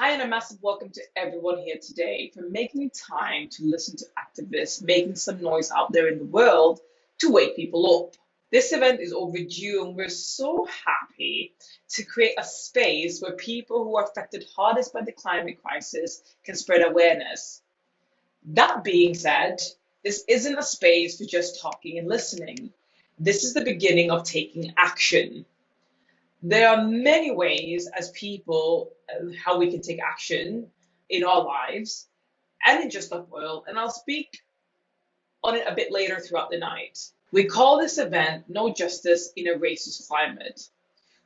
Hi, and a massive welcome to everyone here today for making time to listen to activists making some noise out there in the world to wake people up. This event is overdue, and we're so happy to create a space where people who are affected hardest by the climate crisis can spread awareness. That being said, this isn't a space for just talking and listening. This is the beginning of taking action. There are many ways as people how we can take action in our lives and in Just Stop Oil, and I'll speak on it a bit later throughout the night. We call this event No Justice in a Racist Climate.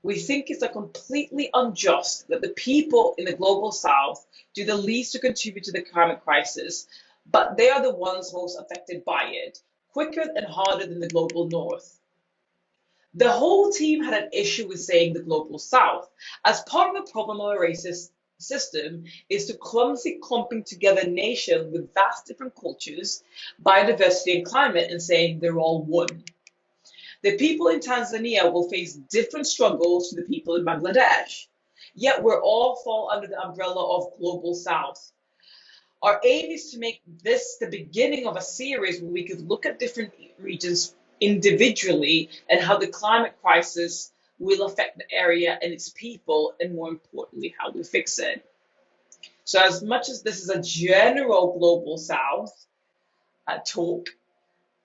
We think it's a completely unjust that the people in the global south do the least to contribute to the climate crisis, but they are the ones most affected by it, quicker and harder than the global north. The whole team had an issue with saying the global south, as part of the problem of a racist system is to clumsily clumping together nations with vast different cultures, biodiversity, and climate and saying they're all one. The people in Tanzania will face different struggles to the people in Bangladesh, yet we're all fall under the umbrella of global south. Our aim is to make this the beginning of a series where we could look at different regions individually and how the climate crisis will affect the area and its people, and more importantly, how we fix it. So, as much as this is a general global south talk,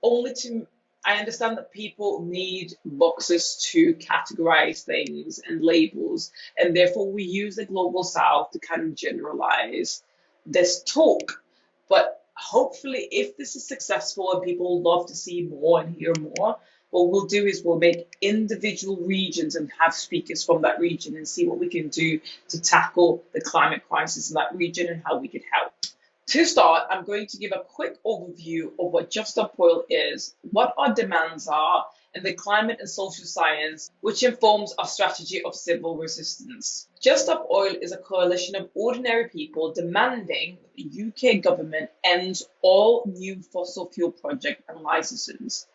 I understand that people need boxes to categorize things and labels, and therefore we use the global south to kind of generalize this talk. But hopefully, if this is successful and people love to see more and hear more, what we'll do is we'll make individual regions and have speakers from that region and see what we can do to tackle the climate crisis in that region and how we can help. To start, I'm going to give a quick overview of what Just Stop Oil is, what our demands are, and the climate and social science, which informs our strategy of civil resistance. Just Stop Oil is a coalition of ordinary people demanding that the UK government ends all new fossil fuel projects and licenses.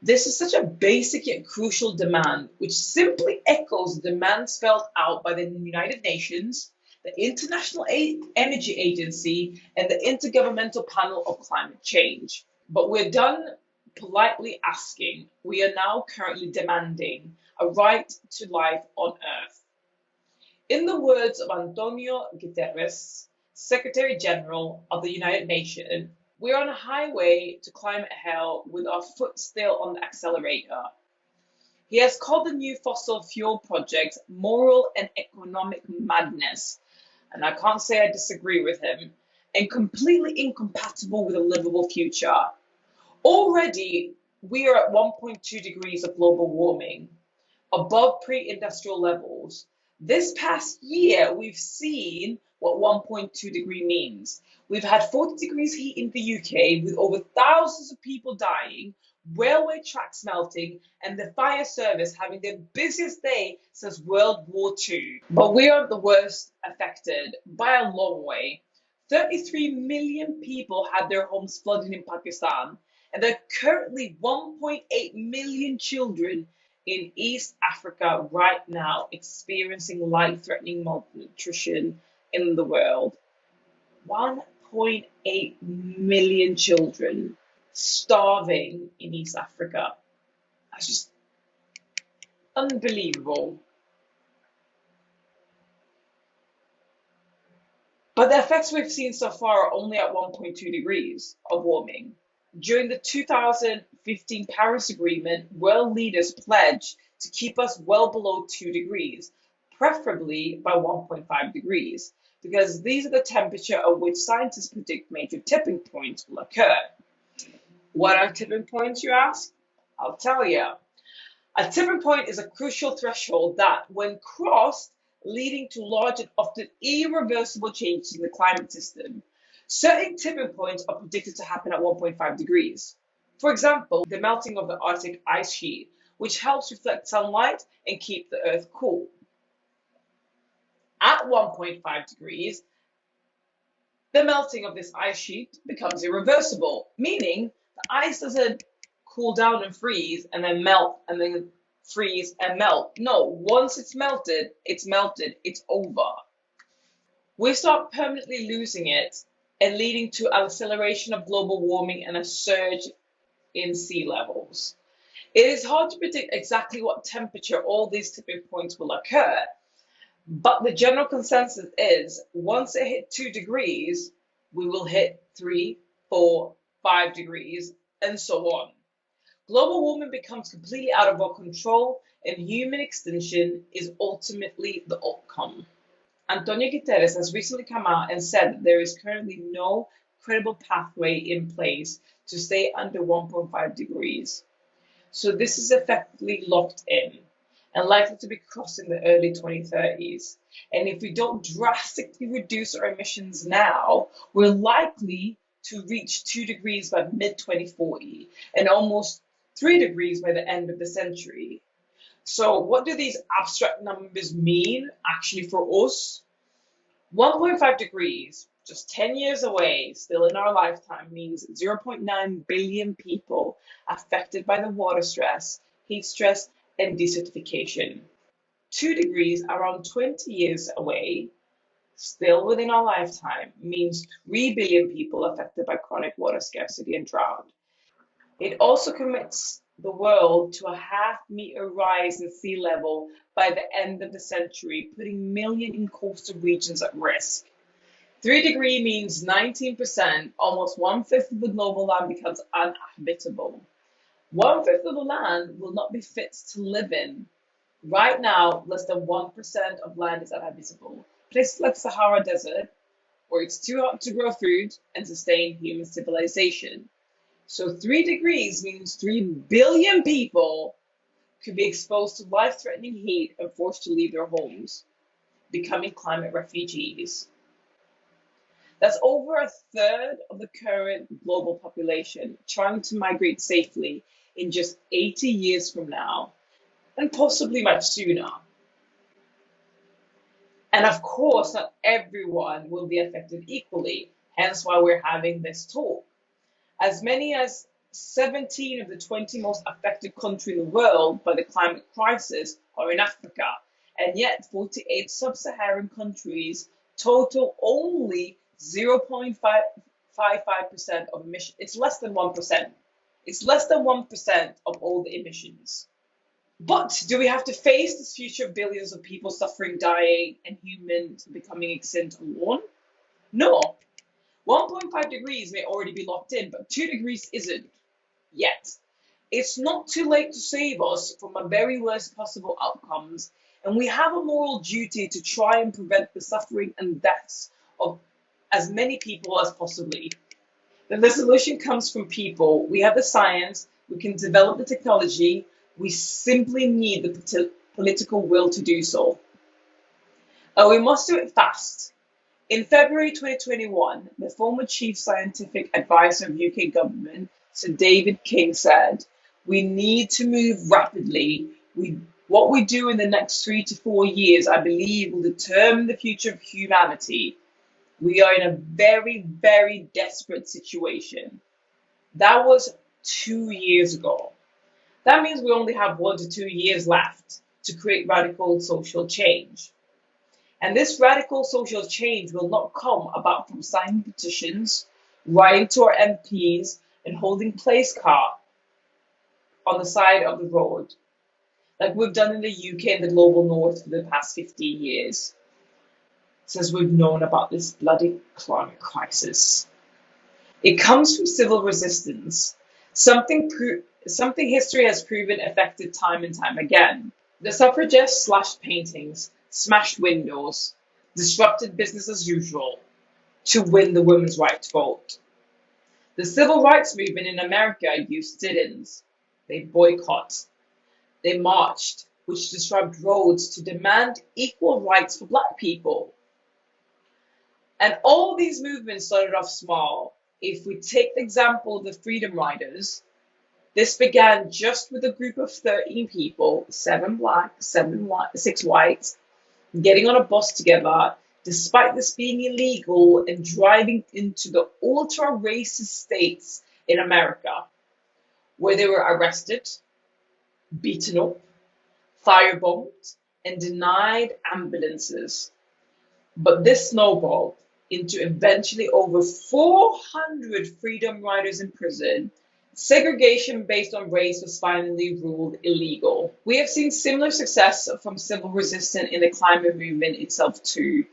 This is such a basic yet crucial demand, which simply echoes the demand spelled out by the United Nations, the International Energy Agency, and the Intergovernmental Panel of Climate Change. But we're done politely asking. We are now currently demanding a right to life on Earth. In the words of Antonio Guterres, Secretary General of the United Nations, we are on a highway to climate hell with our foot still on the accelerator. He has called the new fossil fuel projects moral and economic madness, and I can't say I disagree with him, and completely incompatible with a livable future. Already, we are at 1.2 degrees of global warming, above pre-industrial levels. This past year, we've seen what 1.2 degree means. We've had 40 degrees heat in the UK with over thousands of people dying, railway tracks melting, and the fire service having their busiest day since World War II. But we are the worst affected by a long way. 33 million people had their homes flooded in Pakistan, and there are currently 1.8 million children in East Africa right now experiencing life-threatening malnutrition in the world. 1.8 million children starving in East Africa. That's just unbelievable. But the effects we've seen so far are only at 1.2 degrees of warming. During the 2015 Paris Agreement, world leaders pledged to keep us well below 2 degrees, preferably by 1.5 degrees, because these are the temperature at which scientists predict major tipping points will occur. What are tipping points, you ask? I'll tell you. A tipping point is a crucial threshold that, when crossed, leading to large and often irreversible changes in the climate system. Certain tipping points are predicted to happen at 1.5 degrees. For example, the melting of the Arctic ice sheet, which helps reflect sunlight and keep the Earth cool. At 1.5 degrees, the melting of this ice sheet becomes irreversible, meaning the ice doesn't cool down and freeze and then melt and then freeze and melt. No, once it's melted, it's over. we start permanently losing it and leading to acceleration of global warming and a surge in sea levels. It is hard to predict exactly what temperature all these tipping points will occur, but the general consensus is once it hit 2 degrees, we will hit 3, 4, 5 degrees, and so on. Global warming becomes completely out of our control, and human extinction is ultimately the outcome. Antonio Guterres has recently come out and said that there is currently no credible pathway in place to stay under 1.5 degrees. So this is effectively locked in and likely to be crossed in the early 2030s. And if we don't drastically reduce our emissions now, we're likely to reach 2 degrees by mid 2040 and almost 3 degrees by the end of the century. So what do these abstract numbers mean actually for us? 1.5 degrees, just 10 years away, still in our lifetime, means 0.9 billion people affected by the water stress, heat stress, and desertification. 2 degrees, around 20 years away, still within our lifetime, means 3 billion people affected by chronic water scarcity and drought. It also commits the world to a half-meter rise in sea level by the end of the century, putting millions in coastal regions at risk. 3 degrees means 19%, almost one-fifth of the global land becomes uninhabitable. One-fifth of the land will not be fit to live in. Right now, less than 1% of land is uninhabitable. Places like Sahara Desert, where it's too hot to grow food and sustain human civilization. So 3 degrees means 3 billion people could be exposed to life-threatening heat and forced to leave their homes, becoming climate refugees. That's over a third of the current global population trying to migrate safely in just 80 years from now, and possibly much sooner. And of course, not everyone will be affected equally, hence why we're having this talk. As many as 17 of the 20 most affected countries in the world by the climate crisis are in Africa, and yet 48 sub-Saharan countries total only 0.55% of emissions. It's less than 1%. It's less than 1% of all the emissions. But do we have to face this future of billions of people suffering, dying, and humans becoming extinct alone? No. 1.5 degrees may already be locked in, but 2 degrees isn't yet. It's not too late to save us from a very worst possible outcomes, and we have a moral duty to try and prevent the suffering and deaths of as many people as possibly. The solution comes from people. We have the science, we can develop the technology, we simply need the political will to do so. And we must do it fast. In February 2021, the former chief scientific advisor of UK government, Sir David King, said, "We need to move rapidly. What we do in the next 3 to 4 years, I believe, will determine the future of humanity. We are in a very, very desperate situation." That was 2 years ago. That means we only have 1 to 2 years left to create radical social change. And this radical social change will not come about from signing petitions, writing to our MPs, and holding place cards on the side of the road, like we've done in the UK and the global north for the past 15 years, since we've known about this bloody climate crisis. It comes from civil resistance, something history has proven effective time and time again. The suffragists slashed paintings, smashed windows, disrupted business as usual to win the women's right to vote. The civil rights movement in America used sit-ins. They boycotted. They marched, which disrupted roads to demand equal rights for Black people. And all these movements started off small. If we take the example of the Freedom Riders, this began just with a group of 13 people, 7 Black, 6 white, getting on a bus together, despite this being illegal, and driving into the ultra-racist states in America, where they were arrested, beaten up, firebombed, and denied ambulances. But this snowballed into eventually over 400 freedom riders in prison. Segregation based on race was finally ruled illegal. We have seen similar success from civil resistance in the climate movement itself too.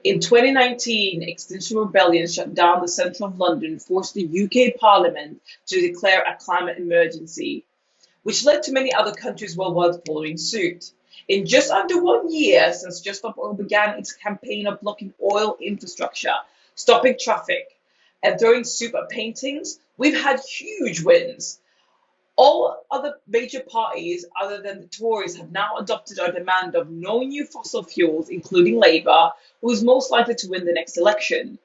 In 2019, Extinction Rebellion shut down the centre of London, forced the UK Parliament to declare a climate emergency, which led to many other countries worldwide following suit. In just under 1 year since Just Stop Oil began its campaign of blocking oil infrastructure, stopping traffic, and throwing soup at paintings, we've had huge wins. All other major parties, other than the Tories, have now adopted our demand of no new fossil fuels, including Labour, who is most likely to win the next election.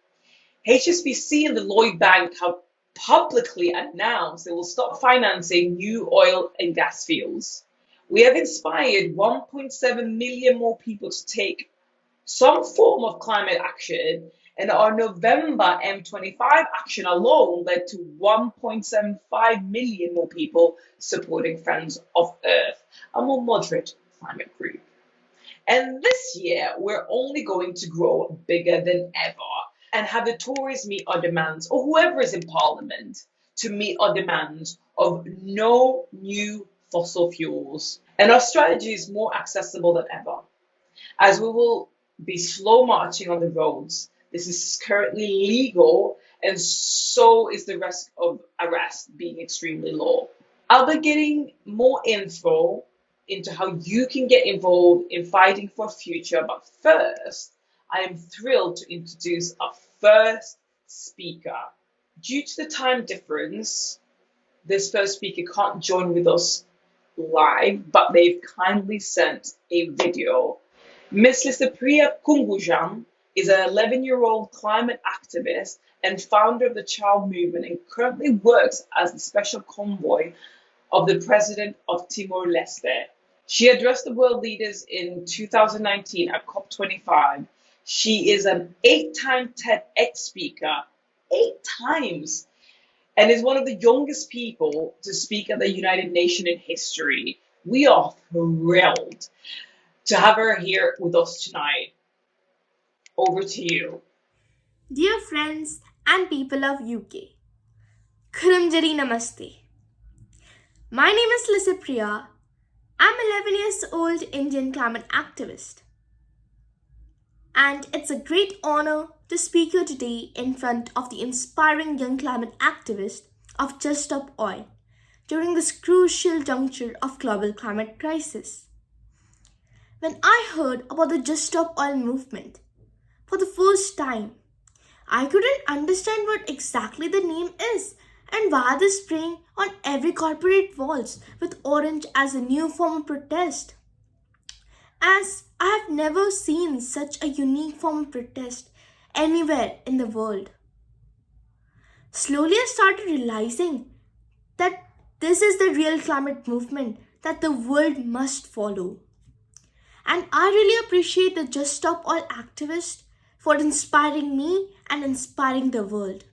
HSBC and the Lloyd Bank have publicly announced they will stop financing new oil and gas fields. We have inspired 1.7 million more people to take some form of climate action, and our November M25 action alone led to 1.75 million more people supporting Friends of Earth, a more moderate climate group. And this year, we're only going to grow bigger than ever and have the Tories meet our demands, or whoever is in Parliament, to meet our demands of no new fossil fuels. And our strategy is more accessible than ever, as we will be slow marching on the roads. This is currently legal, and so is the risk of arrest being extremely low. I'll be getting more info into how you can get involved in fighting for a future, but first, I am thrilled to introduce our first speaker. Due to the time difference, this first speaker can't join with us live, but they've kindly sent a video. Ms. Lisapriya Kungujam is an 11-year-old climate activist and founder of the Child Movement, and currently works as the special convoy of the president of Timor-Leste. She addressed the world leaders in 2019 at COP25. She is an 8-time TEDx speaker, 8 times, and is one of the youngest people to speak at the United Nations in history. We are thrilled to have her here with us tonight. Over to you. Dear friends and people of UK, Khuramjari Namaste. My name is Lisapriya. I'm 11 years old Indian climate activist. And it's a great honor to speak here today in front of the inspiring young climate activist of Just Stop Oil during this crucial juncture of global climate crisis. When I heard about the Just Stop Oil movement for the first time, I couldn't understand what exactly the name is and why they're spraying on every corporate walls with orange as a new form of protest. As I have never seen such a unique form of protest anywhere in the world. Slowly I started realizing that this is the real climate movement that the world must follow. And I really appreciate the Just Stop Oil activists for inspiring me and inspiring the world.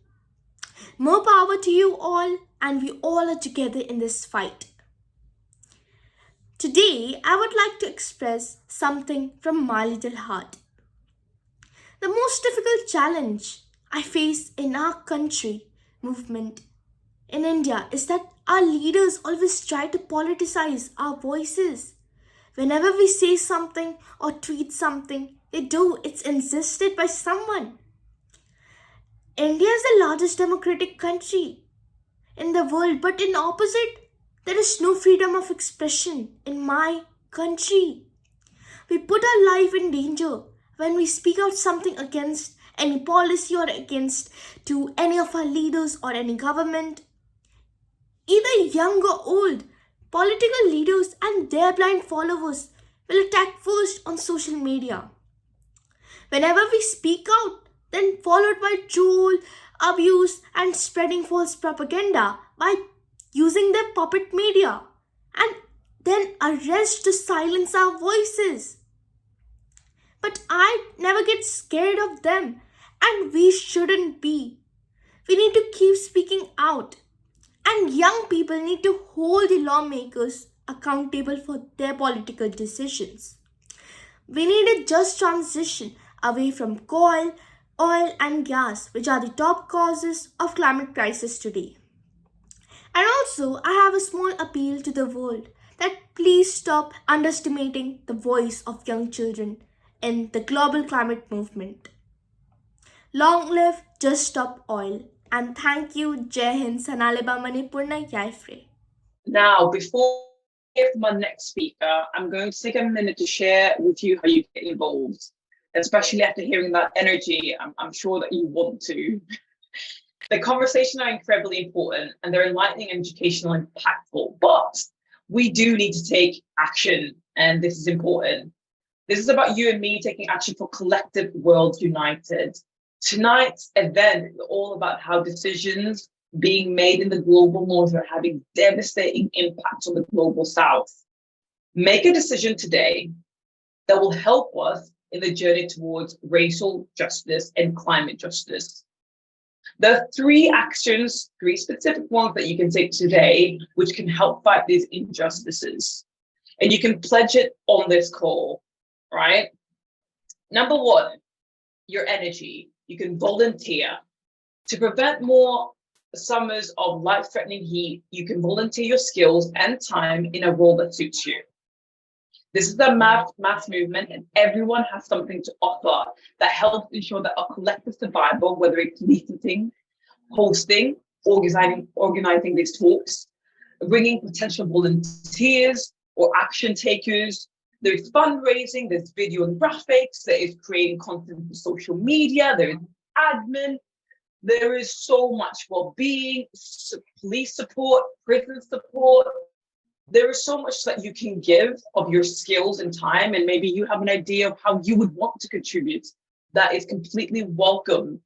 More power to you all, and we all are together in this fight. Today, I would like to express something from my little heart. The most difficult challenge I face in our country movement in India is that our leaders always try to politicize our voices. Whenever we say something or tweet something, it's insisted by someone. India is the largest democratic country in the world, but in opposite, there is no freedom of expression in my country. We put our life in danger when we speak out something against any policy or against to any of our leaders or any government. Either young or old, political leaders and their blind followers will attack first on social media. Whenever we speak out, then followed by troll, abuse, and spreading false propaganda by using their puppet media, and then arrest to silence our voices. But I never get scared of them, and we shouldn't be. We need to keep speaking out, and young people need to hold the lawmakers accountable for their political decisions. We need a just transition, away from coal, oil, and gas, which are the top causes of climate crisis today. And also, I have a small appeal to the world that please stop underestimating the voice of young children in the global climate movement. Long live Just Stop Oil. And thank you, Jai Hind, Sanaleba Manipurna Yaifre. Now, before I hear from my next speaker, I'm going to take a minute to share with you how you get involved, especially after hearing that energy. I'm sure that you want to. The conversations are incredibly important and they're enlightening, educational, and impactful, but we do need to take action, and this is important. This is about you and me taking action for collective world united. Tonight's event is all about how decisions being made in the global north are having devastating impacts on the global south. Make a decision today that will help us in the journey towards racial justice and climate justice. There are three actions, three specific ones that you can take today, which can help fight these injustices. And you can pledge it on this call, right? Number one, your energy. You can volunteer. To prevent more summers of life-threatening heat, you can volunteer your skills and time in a role that suits you. This is a mass movement, and everyone has something to offer that helps ensure that our collective survival, whether it's listening, hosting, organizing these talks, bringing potential volunteers or action takers. There's fundraising, there's video and graphics, there is creating content for social media, there is admin, there is so much well-being, police support, prison support. There is so much that you can give of your skills and time, and maybe you have an idea of how you would want to contribute. That is completely welcome.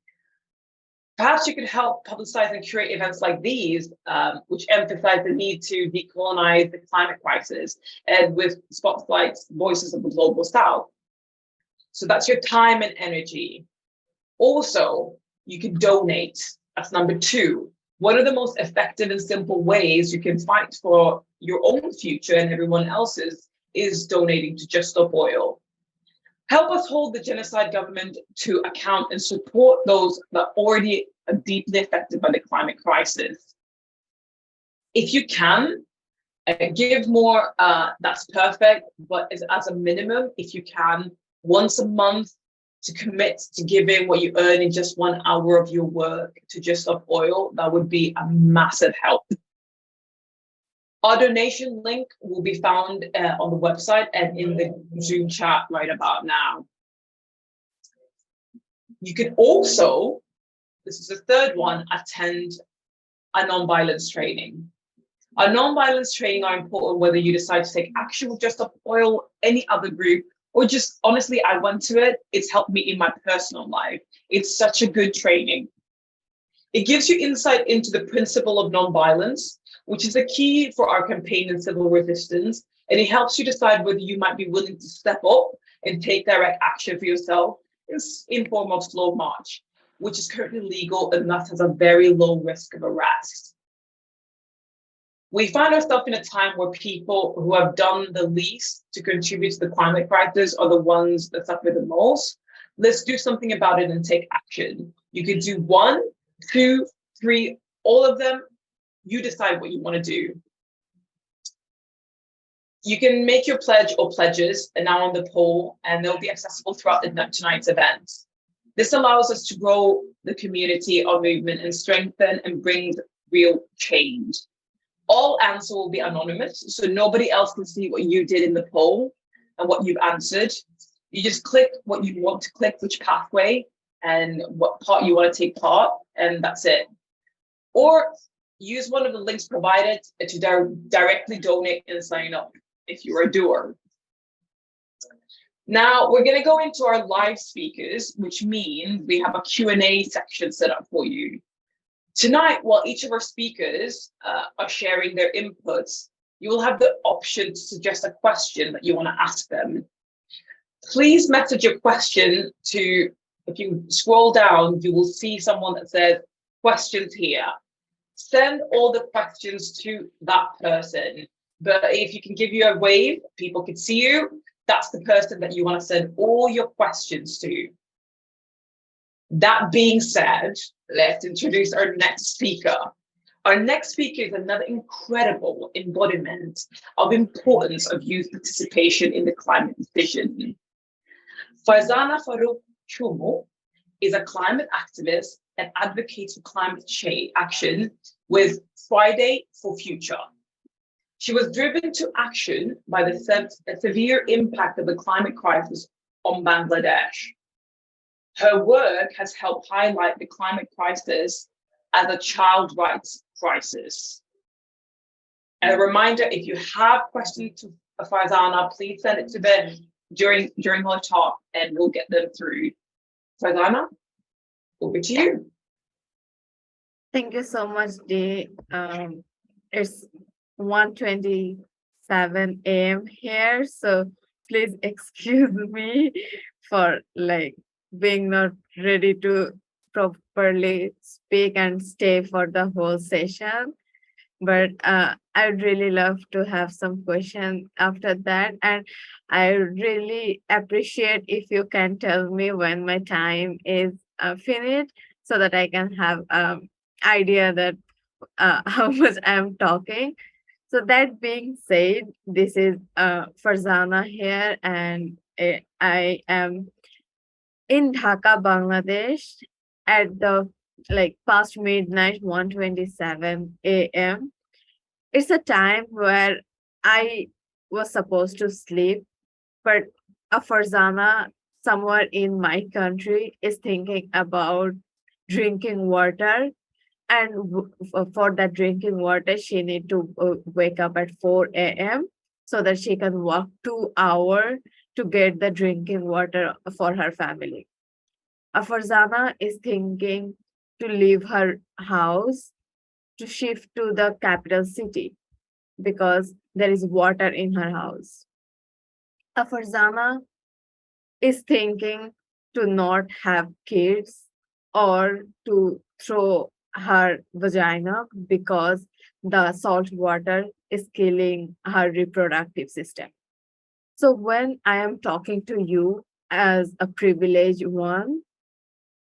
Perhaps you could help publicize and curate events like these, which emphasize the need to decolonize the climate crisis and with spotlights voices of the global south. So that's your time and energy. Also, you can donate. That's number two. What are the most effective and simple ways you can fight for your own future and everyone else's is donating to Just Stop Oil. Help us hold the genocide government to account and support those that already are deeply affected by the climate crisis. If you can, give more, that's perfect, but as a minimum, if you can, once a month, to commit to giving what you earn in just 1 hour of your work to Just Stop Oil, that would be a massive help. Our donation link will be found on the website and in the Zoom chat right about now. You can also, this is the third one, attend a non-violence training. Our non-violence training are important whether you decide to take action with Just Stop Oil, any other group, or just honestly, I went to it. It's helped me in my personal life. It's such a good training. It gives you insight into the principle of non-violence, which is the key for our campaign in civil resistance. And it helps you decide whether you might be willing to step up and take direct action for yourself in form of slow march, which is currently legal and thus has a very low risk of arrest. We find ourselves in a time where people who have done the least to contribute to the climate crisis are the ones that suffer the most. Let's do something about it and take action. You can do 1, 2, 3, all of them. You decide what you want to do. You can make your pledge or pledges and now on the poll, and they'll be accessible throughout tonight's event. This allows us to grow the community, our movement, and strengthen and bring real change. All answers will be anonymous, so nobody else can see what you did in the poll and what you've answered. You just click what you want to click, which pathway, and what part you want to take part, and that's it. Or use one of the links provided to directly donate and sign up if you're a doer. Now, we're going to go into our live speakers, which means we have a Q&A section set up for you. Tonight, while each of our speakers are sharing their inputs, you will have the option to suggest a question that you want to ask them. Please message your question to, if you scroll down, you will see someone that says, questions here. Send all the questions to that person. But if you can give you a wave, people can see you, that's the person that you want to send all your questions to. That being said, let's introduce our next speaker. Our next speaker is another incredible embodiment of importance of youth participation in the climate decision. Farzana Faruk Jhumu is a climate activist and advocates for climate change action with Friday for Future. She was driven to action by the severe impact of the climate crisis on Bangladesh. Her work has helped highlight the climate crisis as a child rights crisis. And a reminder, if you have questions to Farzana, please send it to them during her talk and we'll get them through. Farzana, over to you. Thank you so much, Dee. It's 1:27 a.m. here, so please excuse me for being not ready to properly speak and stay for the whole session. But I'd really love to have some questions after that, and I really appreciate if you can tell me when my time is finished so that I can have idea that how much I'm talking. So that being said, this is Farzana here, and I am in Dhaka, Bangladesh, at the past midnight, 1:27 a.m. It's a time where I was supposed to sleep, but a Farzana somewhere in my country is thinking about drinking water, and for that drinking water she need to wake up at 4 a.m. so that she can walk 2 hours to get the drinking water for her family. Farzana is thinking to leave her house to shift to the capital city because there is water in her house. Farzana is thinking to not have kids or to throw her vagina because the salt water is killing her reproductive system. So when I am talking to you as a privileged one,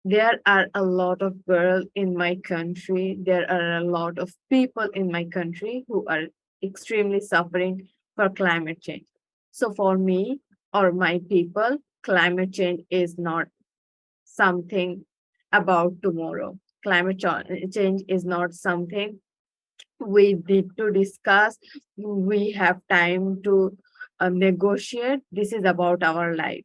there are a lot of girls in my country, there are a lot of people in my country who are extremely suffering for climate change. So for me or my people, climate change is not something about tomorrow. Change is not something we need to discuss. We have time to negotiate. This is about our life.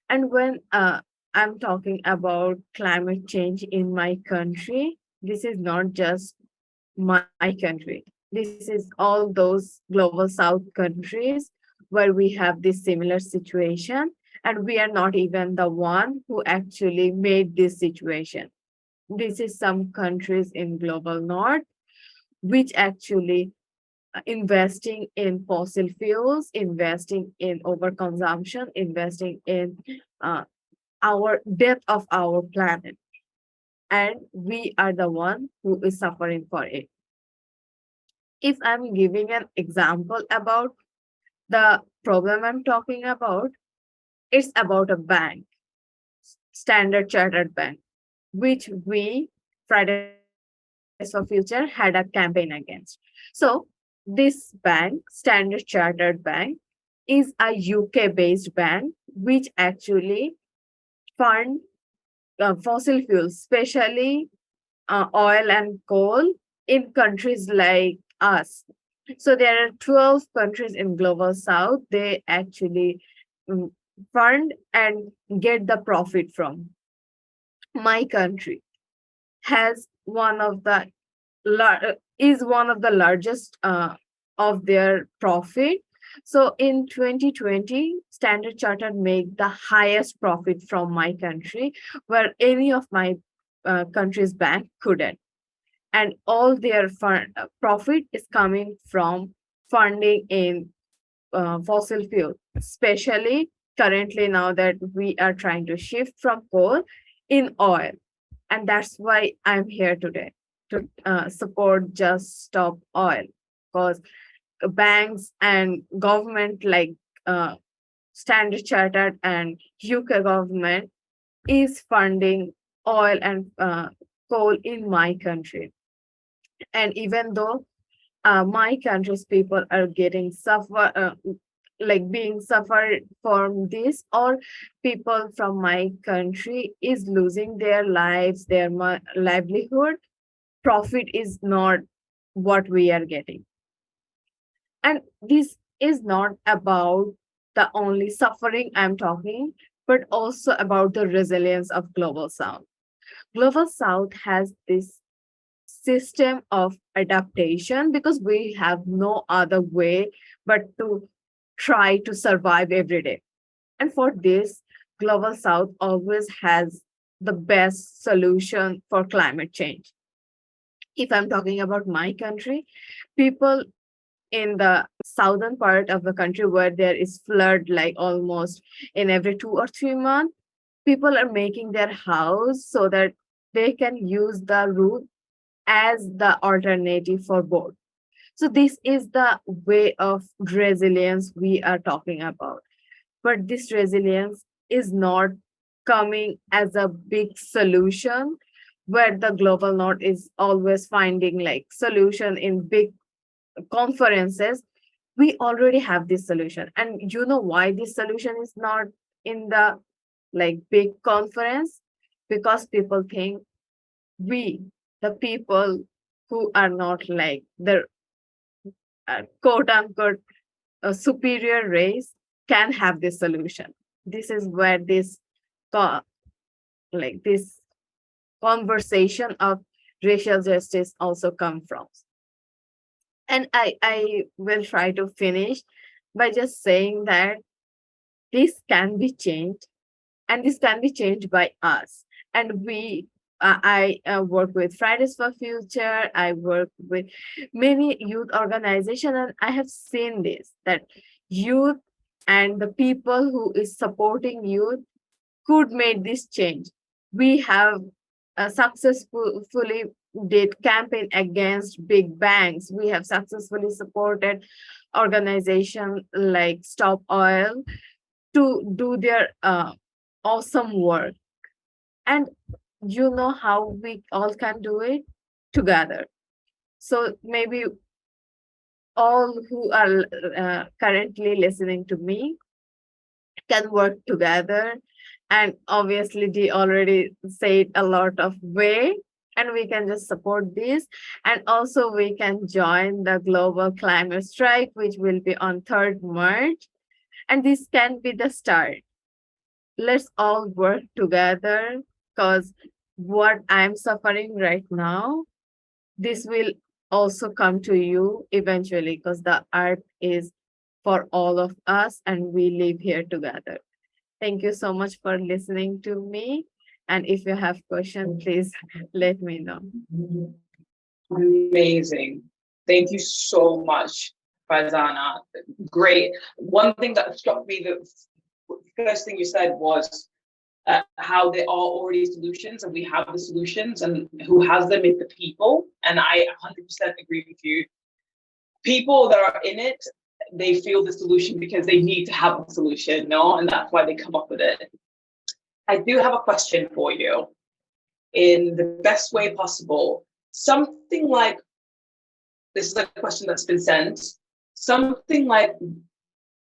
And when I'm talking about climate change in my country, this is not just my country. This is all those global south countries where we have this similar situation, and we are not even the one who actually made this situation. This is some countries in global north which actually investing in fossil fuels, investing in overconsumption, investing in uh, our death of our planet, and we are the one who is suffering for it. If I'm giving an example about the problem I'm talking about, it's about a bank, Standard Chartered Bank, which we, Fridays for Future, had a campaign against. So this bank, Standard Chartered Bank, is a UK-based bank which actually fund fossil fuels, especially oil and coal in countries like us. So there are 12 countries in global south. They actually mm, fund and get the profit from. My country has one of the is one of the largest of their profit. So in 2020, Standard Chartered made the highest profit from my country, where any of my country's bank couldn't. And all their profit is coming from funding in fossil fuel, especially currently now that we are trying to shift from coal in oil. And that's why I'm here today to support Just Stop Oil, because banks and government like Standard Chartered and UK government is funding oil and coal in my country. And even though my country's people are getting like being suffered from this, or people from my country is losing their lives, their livelihood, profit is not what we are getting. And this is not about the only suffering I'm talking, but also about the resilience of global south. Global south has this system of adaptation because we have no other way but to try to survive every day. And for this, global south always has the best solution for climate change. If I'm talking about my country, people in the southern part of the country where there is flood like almost in every 2 or 3 months, people are making their house so that they can use the roof as the alternative for board. So this is the way of resilience we are talking about. But this resilience is not coming as a big solution where the global north is always finding like solution in big conferences. We already have this solution. And you know why this solution is not in the like big conference? Because people think we, the people who are not like the quote unquote superior race, can have this solution. This is where this co- this conversation of racial justice also come from. And I will try to finish by just saying that this can be changed, and this can be changed by us. And I work with Fridays for Future. I work with many youth organizations, and I have seen this that youth and the people who is supporting youth could make this change. We have successfully did campaign against big banks. We have successfully supported organization like Stop Oil to do their awesome work. And you know how we all can do it together. So maybe all who are currently listening to me can work together. And obviously, they already said a lot of way, and we can just support this. And also, we can join the global climate strike, which will be on 3rd March. And this can be the start. Let's all work together because what I'm suffering right now, this will also come to you eventually because the earth is for all of us and we live here together. Thank you so much for listening to me. And if you have questions, please let me know. Amazing. Thank you so much, Farzana. Great. One thing that struck me, the first thing you said was how there are already solutions and we have the solutions, and who has them is the people. And I 100% agree with you. People that are in it, they feel the solution because they need to have a solution, no? And that's why they come up with it. I do have a question for you in the best way possible. Something like, this is a question that's been sent, something like,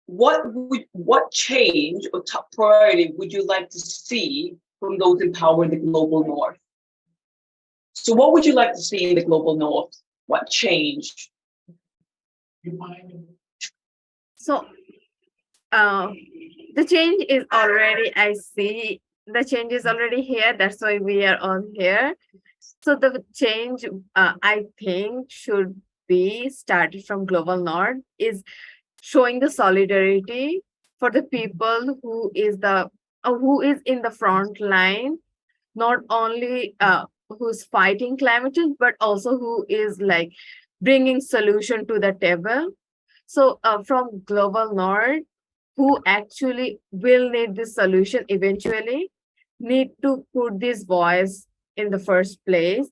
what change or top priority would you like to see from those in power in the global north? So what would you like to see in the global north? What change? So the change is already, I see the change is already here. That's why we are on here. So the change I think should be started from global north is showing the solidarity for the people who is in the front line, not only who's fighting climate change, but also who is like bringing solution to the table. So from global north, who actually will need this solution eventually, need to put this voice in the first place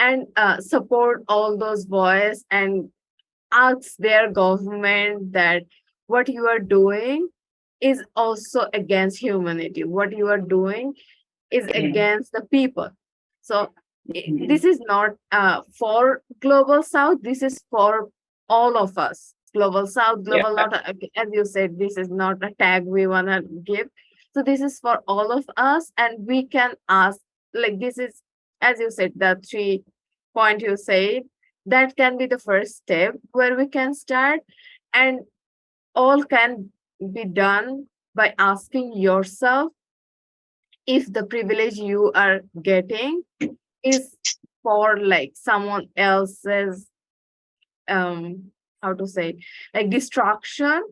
and support all those voice and ask their government that what you are doing is also against humanity. What you are doing is against the people. So this is not for global south, this is for all of us. Global south, global Yeah. north, as you said, this is not a tag we want to give. So this is for all of us, and we can ask, like, this is, as you said, the 3 point you said, that can be the first step where we can start. And all can be done by asking yourself if the privilege you are getting is for like someone else's, how to say, like destruction.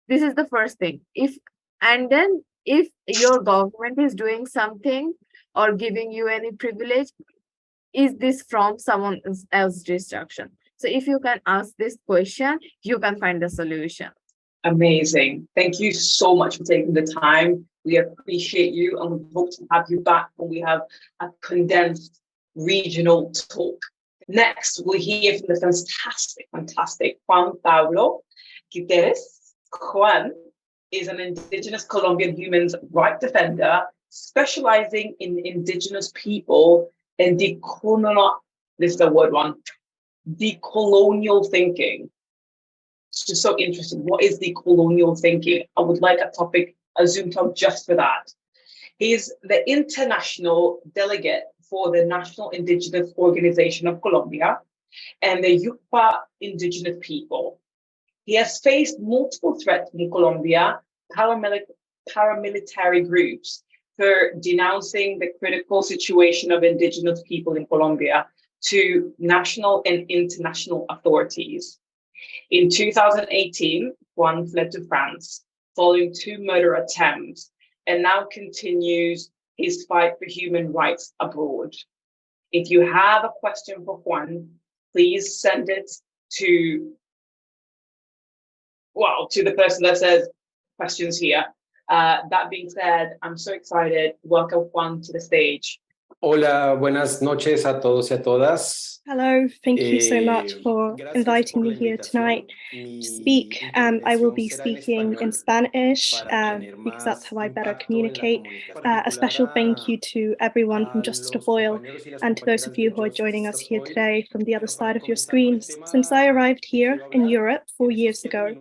This is the first thing. If, and then if your government is doing something or giving you any privilege, is this from someone else's destruction? So if you can ask this question, you can find a solution. Amazing. Thank you so much for taking the time. We appreciate you, and we hope to have you back when we have a condensed regional talk. Next, we'll hear from the fantastic Juan Pablo Gutierrez. Juan is an Indigenous Colombian human rights defender specializing in Indigenous people and decolonial, this is the word one, decolonial thinking. It's just so interesting. What is decolonial thinking? I would like a Zoom talk just for that. He's the international delegate for the National Indigenous Organization of Colombia and the Yucpa indigenous people. He has faced multiple threats from Colombia paramilitary groups for denouncing the critical situation of indigenous people in Colombia to national and international authorities. In 2018, Juan fled to France following 2 murder attempts and now continues his fight for human rights abroad. If you have a question for Juan, please send it to the person that says questions here. That being said, I'm so excited. Welcome Juan to the stage. Hola, buenas noches a todos y a todas. Hello, thank you so much for inviting me here tonight to speak. I will be speaking in Spanish because that's how I better communicate. A special thank you to everyone from Justice of Oil and to those of you who are joining us here today from the other side of your screens. Since I arrived here in Europe 4 years ago,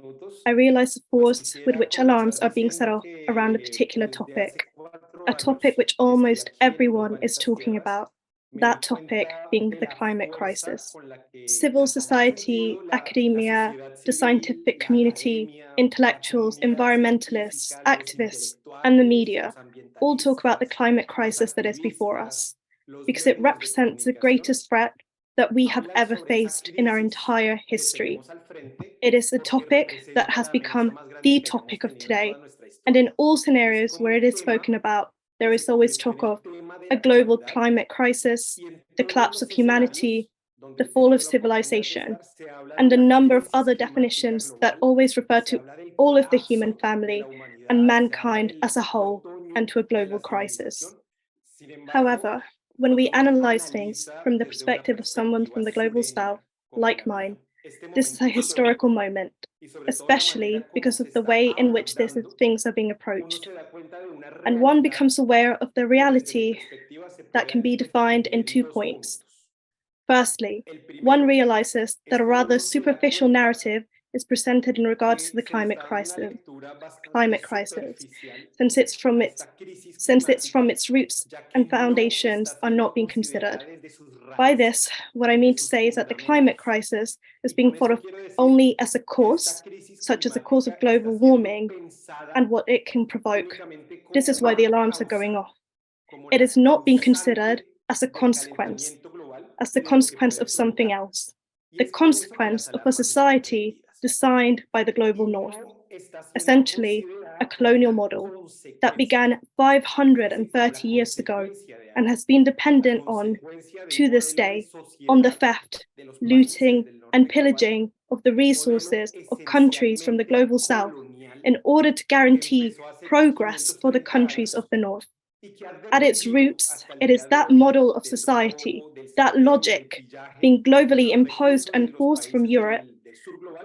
I realized the force with which alarms are being set off around a particular topic, a topic which almost everyone is talking about. That topic being the climate crisis. Civil society, academia, the scientific community, intellectuals, environmentalists, activists, and the media all talk about the climate crisis that is before us, because it represents the greatest threat that we have ever faced in our entire history. It is a topic that has become the topic of today, and in all scenarios where it is spoken about, there is always talk of a global climate crisis, the collapse of humanity, the fall of civilization, and a number of other definitions that always refer to all of the human family and mankind as a whole and to a global crisis. However, when we analyze things from the perspective of someone from the global south, like mine, this is a historical moment, especially because of the way in which these things are being approached. And one becomes aware of the reality that can be defined in 2 points. Firstly, one realizes that a rather superficial narrative is presented in regards to the climate crisis, since it's from its roots and foundations are not being considered. By this, what I mean to say is that the climate crisis is being thought of only as a cause, such as a cause of global warming, and what it can provoke. This is why the alarms are going off. It is not being considered as a consequence of something else, the consequence of a society designed by the global north, essentially a colonial model that began 530 years ago and has been dependent on, to this day, on the theft, looting, and pillaging of the resources of countries from the global south in order to guarantee progress for the countries of the north. At its roots, it is that model of society, that logic, being globally imposed and forced from Europe,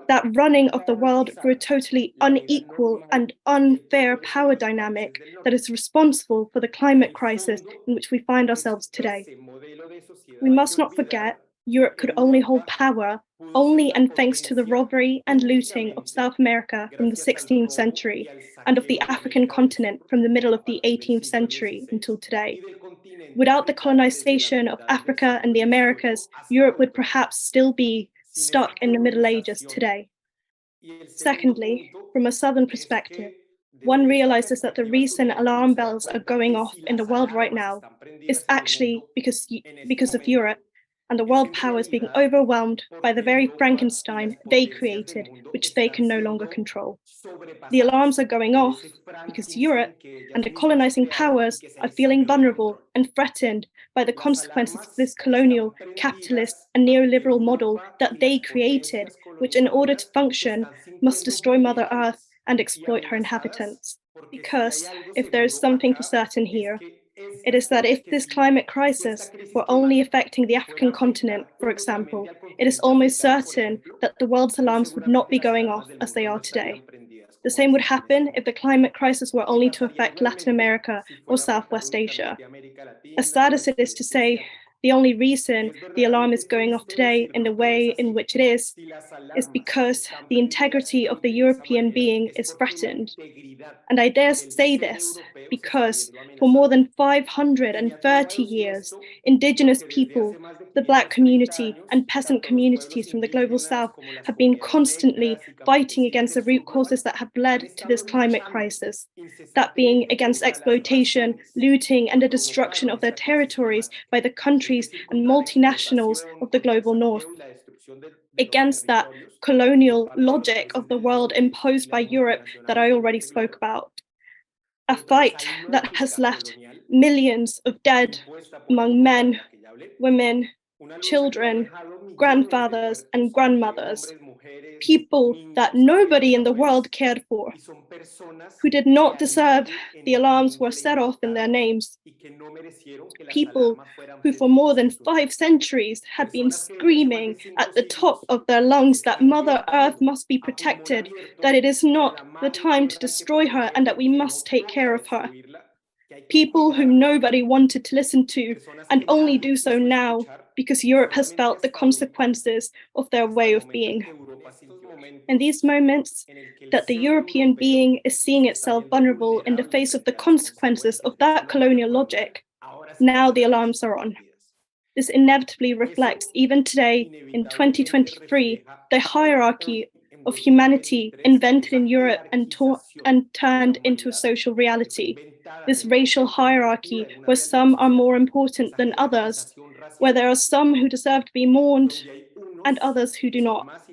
that running of the world through a totally unequal and unfair power dynamic that is responsible for the climate crisis in which we find ourselves today. We must not forget Europe could only hold power only and thanks to the robbery and looting of South America from the 16th century and of the African continent from the middle of the 18th century until today. Without the colonization of Africa and the Americas, Europe would perhaps still be stuck in the Middle Ages today. Secondly, from a Southern perspective, one realizes that the reason alarm bells are going off in the world right now is actually because of Europe and the world powers being overwhelmed by the very Frankenstein they created, which they can no longer control. The alarms are going off because Europe and the colonizing powers are feeling vulnerable and threatened by the consequences of this colonial, capitalist, and neoliberal model that they created, which in order to function must destroy Mother Earth and exploit her inhabitants. Because if there is something for certain here, it is that if this climate crisis were only affecting the African continent, for example, it is almost certain that the world's alarms would not be going off as they are today. The same would happen if the climate crisis were only to affect Latin America or Southwest Asia. As sad as it is to say, the only reason the alarm is going off today in the way in which it is because the integrity of the European being is threatened. And I dare say this because for more than 530 years, indigenous people, the Black community, and peasant communities from the global South have been constantly fighting against the root causes that have led to this climate crisis, that being against exploitation, looting, and the destruction of their territories by the countries and multinationals of the global North. Against that colonial logic of the world imposed by Europe that I already spoke about. A fight that has left millions of dead among men, women, children, grandfathers, and grandmothers, people that nobody in the world cared for, who did not deserve the alarms were set off in their names, people who for more than 5 centuries had been screaming at the top of their lungs that Mother Earth must be protected, that it is not the time to destroy her and that we must take care of her. People whom nobody wanted to listen to and only do so now because Europe has felt the consequences of their way of being. In these moments that the European being is seeing itself vulnerable in the face of the consequences of that colonial logic, now the alarms are on. This inevitably reflects, even today in 2023, the hierarchy of humanity invented in Europe and turned into a social reality. This racial hierarchy where some are more important than others, where there are some who deserve to be mourned and others who do not.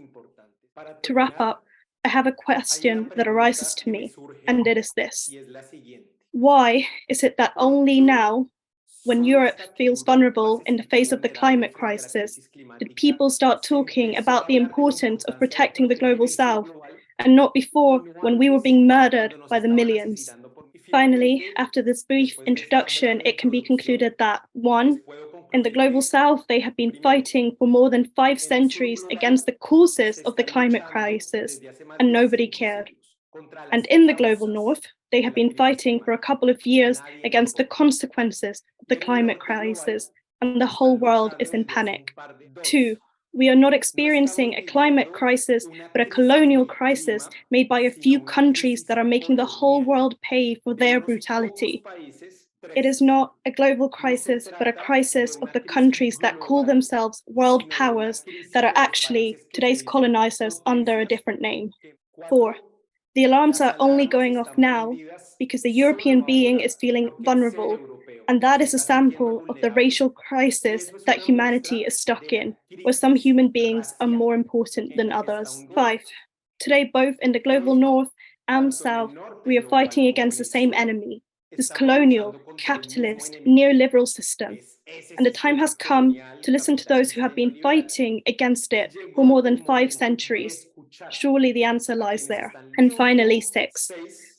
To wrap up, I have a question that arises to me, and it is this. Why is it that only now, when Europe feels vulnerable in the face of the climate crisis, did people start talking about the importance of protecting the global South, and not before when we were being murdered by the millions? Finally, after this brief introduction, it can be concluded that 1. In the global South, they have been fighting for more than 5 centuries against the causes of the climate crisis, and nobody cared. And in the global North, they have been fighting for a couple of years against the consequences of the climate crisis, and the whole world is in panic. 2. We are not experiencing a climate crisis, but a colonial crisis made by a few countries that are making the whole world pay for their brutality. It is not a global crisis, but a crisis of the countries that call themselves world powers that are actually today's colonizers under a different name. 4. The alarms are only going off now because the European being is feeling vulnerable, and that is a sample of the racial crisis that humanity is stuck in, where some human beings are more important than others. 5. Today, both in the global North and South, we are fighting against the same enemy, this colonial, capitalist, neoliberal system. And the time has come to listen to those who have been fighting against it for more than 5 centuries. Surely the answer lies there. And finally, 6.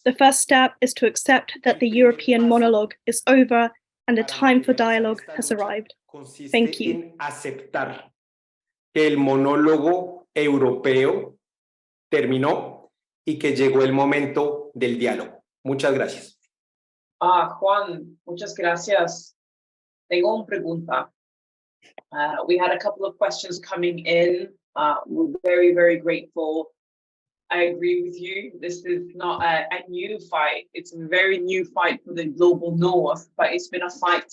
The first step is to accept that the European monologue is over and the time for dialogue has arrived. Thank you. Aceptar que el monólogo europeo terminó y que llegó el momento del diálogo. Muchas gracias. Juan, muchas gracias. Tengo una pregunta. We had a couple of questions coming in. We're very, very grateful. I agree with you. This is not a new fight. It's a very new fight for the global north, but it's been a fight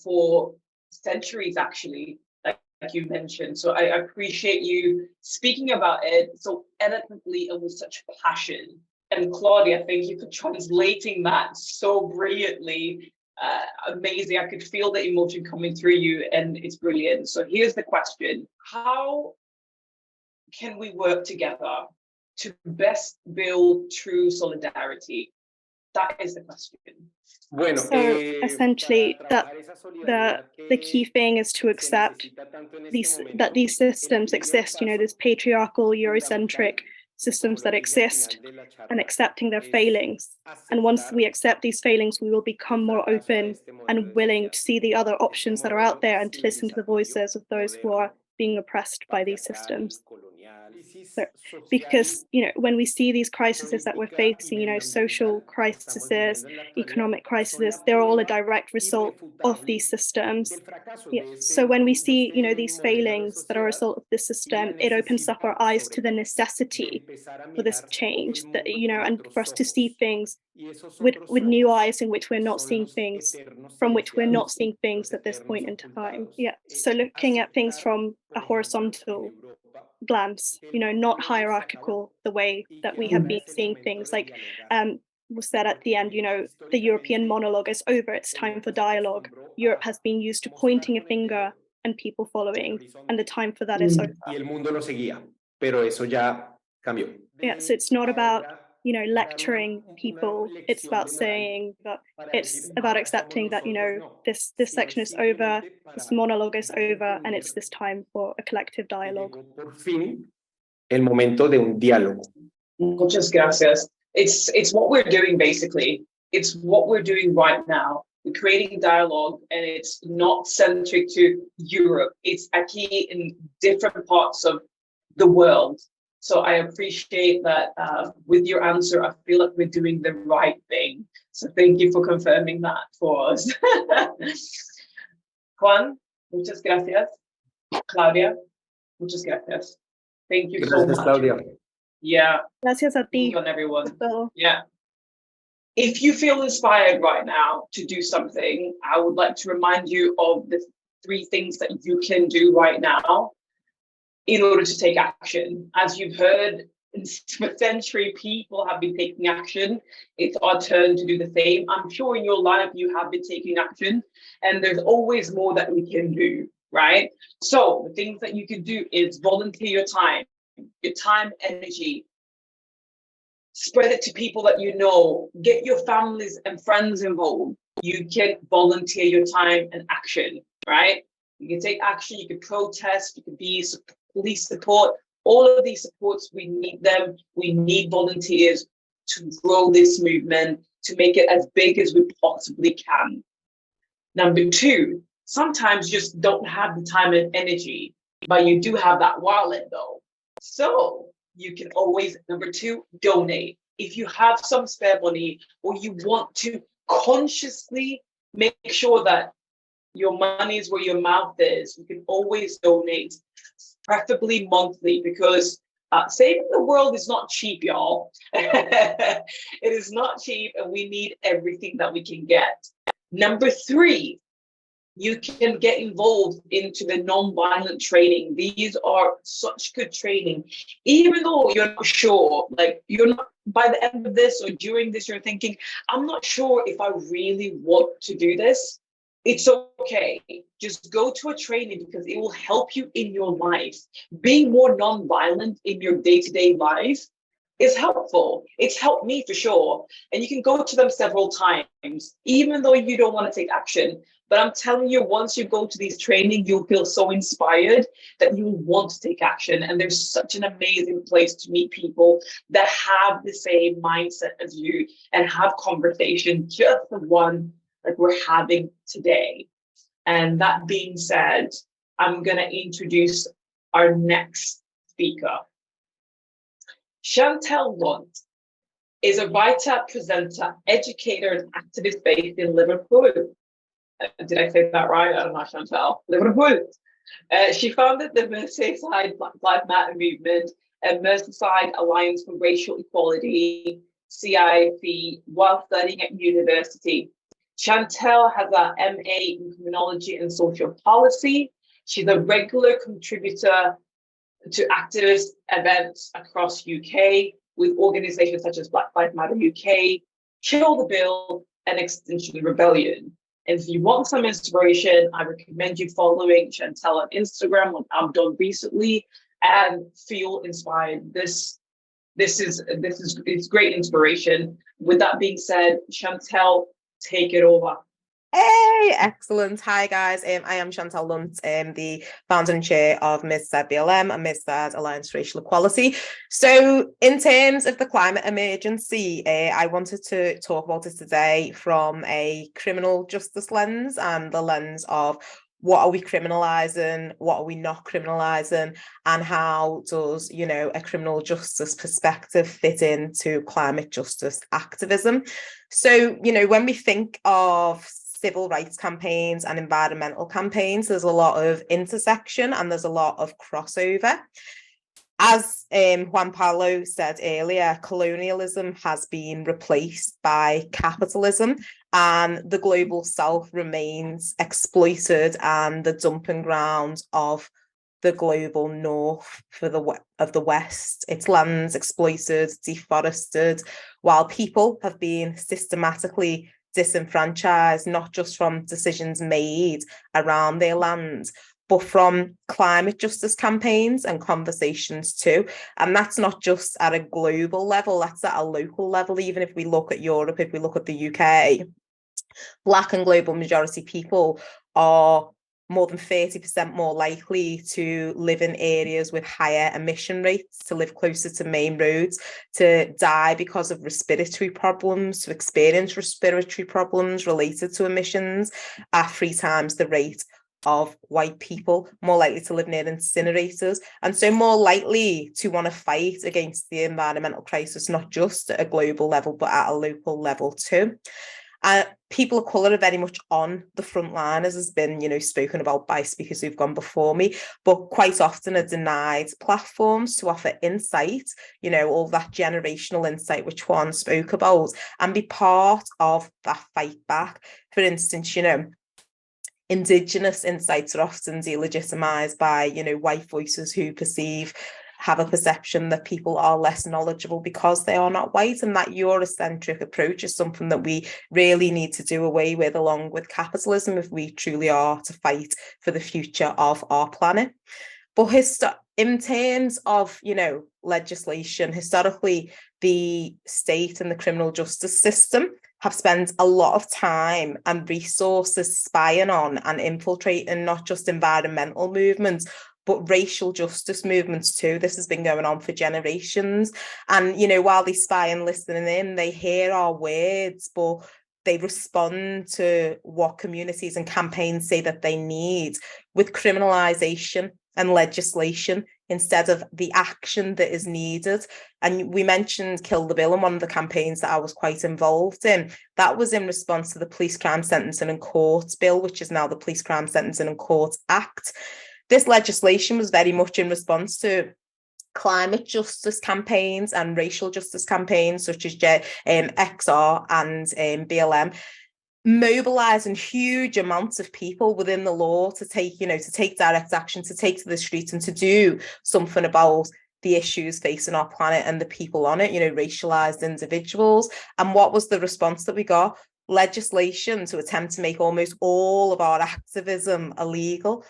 for centuries, actually, like you mentioned. So I appreciate you speaking about it so eloquently and with such passion. And Claudia, thank you for translating that so brilliantly. Amazing. I could feel the emotion coming through you, and it's brilliant. So here's the question. How can we work together to best build true solidarity? That is the question. Bueno, so essentially, the key thing is to accept that these systems exist, these patriarchal, Eurocentric systems that exist, and accepting their failings. And once we accept these failings, we will become more open and willing to see the other options that are out there and to listen to the voices of those who are being oppressed by these systems. So, because when we see these crises that we're facing, social crises, economic crises, they're all a direct result of these systems. Yeah. So when we see these failings that are a result of this system, it opens up our eyes to the necessity for this change, that and for us to see things with new eyes in which we're not seeing things from which we're not seeing things at this point in time. Yeah. So looking at things from a horizontal glance, not hierarchical, the way that we have been seeing things, like was said at the end, the European monologue is over, it's time for dialogue. Europe has been used to pointing a finger and people following, and the time for that is over. Y el mundo lo seguía, pero eso ya cambió. Yeah, so it's not about lecturing people. It's about saying that it's about accepting that this section is over, this monologue is over, and it's this time for a collective dialogue. Por fin, el momento de un diálogo. Muchas gracias. It's what we're doing, basically. It's what we're doing right now. We're creating dialogue, and it's not centric to Europe. It's aquí in different parts of the world. So I appreciate that with your answer, I feel like we're doing the right thing. So thank you for confirming that for us. Juan, muchas gracias. Claudia, muchas gracias. Thank you so much. Claudia. Yeah. Gracias a ti. On everyone. So, yeah. If you feel inspired right now to do something, I would like to remind you of the 3 things that you can do right now in order to take action. As you've heard, for centuries, people have been taking action. It's our turn to do the same. I'm sure in your life you have been taking action, and there's always more that we can do, right? So the things that you can do is volunteer your time, energy. Spread it to people that you know. Get your families and friends involved. You can volunteer your time and action, right? You can take action, you can protest, you can be police support. All of these supports, we need them. We need volunteers to grow this movement, to make it as big as we possibly can. Number 2, sometimes you just don't have the time and energy, but you do have that wallet though. So you can always, number 2, donate. If you have some spare money or you want to consciously make sure that your money is where your mouth is, you can always donate, preferably monthly, because saving the world is not cheap, y'all. It is not cheap, and we need everything that we can get. Number 3, you can get involved into the non-violent training. These are such good training. Even though you're not sure, like you're not, by the end of this or during this, you're thinking, I'm not sure if I really want to do this. It's okay. Just go to a training because it will help you in your life. Being more non-violent in your day-to-day life is helpful. It's helped me for sure. And you can go to them several times, even though you don't want to take action. But I'm telling you, once you go to these trainings, you'll feel so inspired that you want to take action. And there's such an amazing place to meet people that have the same mindset as you and have conversation, just the one that we're having today. And that being said, I'm going to introduce our next speaker. Chantal Lunt is a writer, presenter, educator, and activist based in Liverpool. Did I say that right? I don't know, Chantal. Liverpool. She founded the Merseyside Black Lives Matter movement and Merseyside Alliance for Racial Equality, CIP, while studying at university. Chantal has an MA in Criminology and Social Policy. She's a regular contributor to activist events across UK with organizations such as Black Lives Matter UK, Kill the Bill, and Extinction Rebellion. And if you want some inspiration, I recommend you following Chantal on Instagram, what I've done recently, and feel inspired. This is great inspiration. With that being said, Chantal, take it over. Hey, excellent. Hi, guys. I am Chantal Lunt, the founder and chair of Merseyside BLM and Merseyside Alliance for Racial Equality. So in terms of the climate emergency, I wanted to talk about it today from a criminal justice lens and the lens of what are we criminalising, what are we not criminalising, and how does, a criminal justice perspective fit into climate justice activism. So, when we think of civil rights campaigns and environmental campaigns, there's a lot of intersection and there's a lot of crossover. As Juan Pablo said earlier, colonialism has been replaced by capitalism, and the global south remains exploited and the dumping ground of the global north of the west. Its lands exploited, deforested, while people have been systematically disenfranchised, not just from decisions made around their land, but from climate justice campaigns and conversations too. And that's not just at a global level, that's at a local level. Even if we look at Europe, if we look at the UK, Black and global majority people are more than 30% more likely to live in areas with higher emission rates, to live closer to main roads, to die because of respiratory problems, to experience respiratory problems related to emissions at 3 times the rate of white people, more likely to live near incinerators, and so more likely to want to fight against the environmental crisis, not just at a global level, but at a local level too. People of colour are very much on the front line, as has been, spoken about by speakers who've gone before me, but quite often are denied platforms to offer insight, all that generational insight which Juan spoke about, and be part of that fight back. For instance, Indigenous insights are often delegitimised by, white voices who have a perception that people are less knowledgeable because they are not white, and that Eurocentric approach is something that we really need to do away with, along with capitalism, if we truly are to fight for the future of our planet. But in terms of, legislation, historically, the state and the criminal justice system have spent a lot of time and resources spying on and infiltrating not just environmental movements, but racial justice movements too. This has been going on for generations. And, while they spy and listen in, they hear our words, but they respond to what communities and campaigns say that they need with criminalisation and legislation instead of the action that is needed. And we mentioned Kill the Bill in one of the campaigns that I was quite involved in. That was in response to the Police Crime Sentencing and Courts Bill, which is now the Police Crime Sentencing and Courts Act. This legislation was very much in response to climate justice campaigns and racial justice campaigns such as XR and BLM, mobilising huge amounts of people within the law to take direct action, to take to the streets and to do something about the issues facing our planet and the people on it, racialised individuals. And what was the response that we got? Legislation to attempt to make almost all of our activism illegal.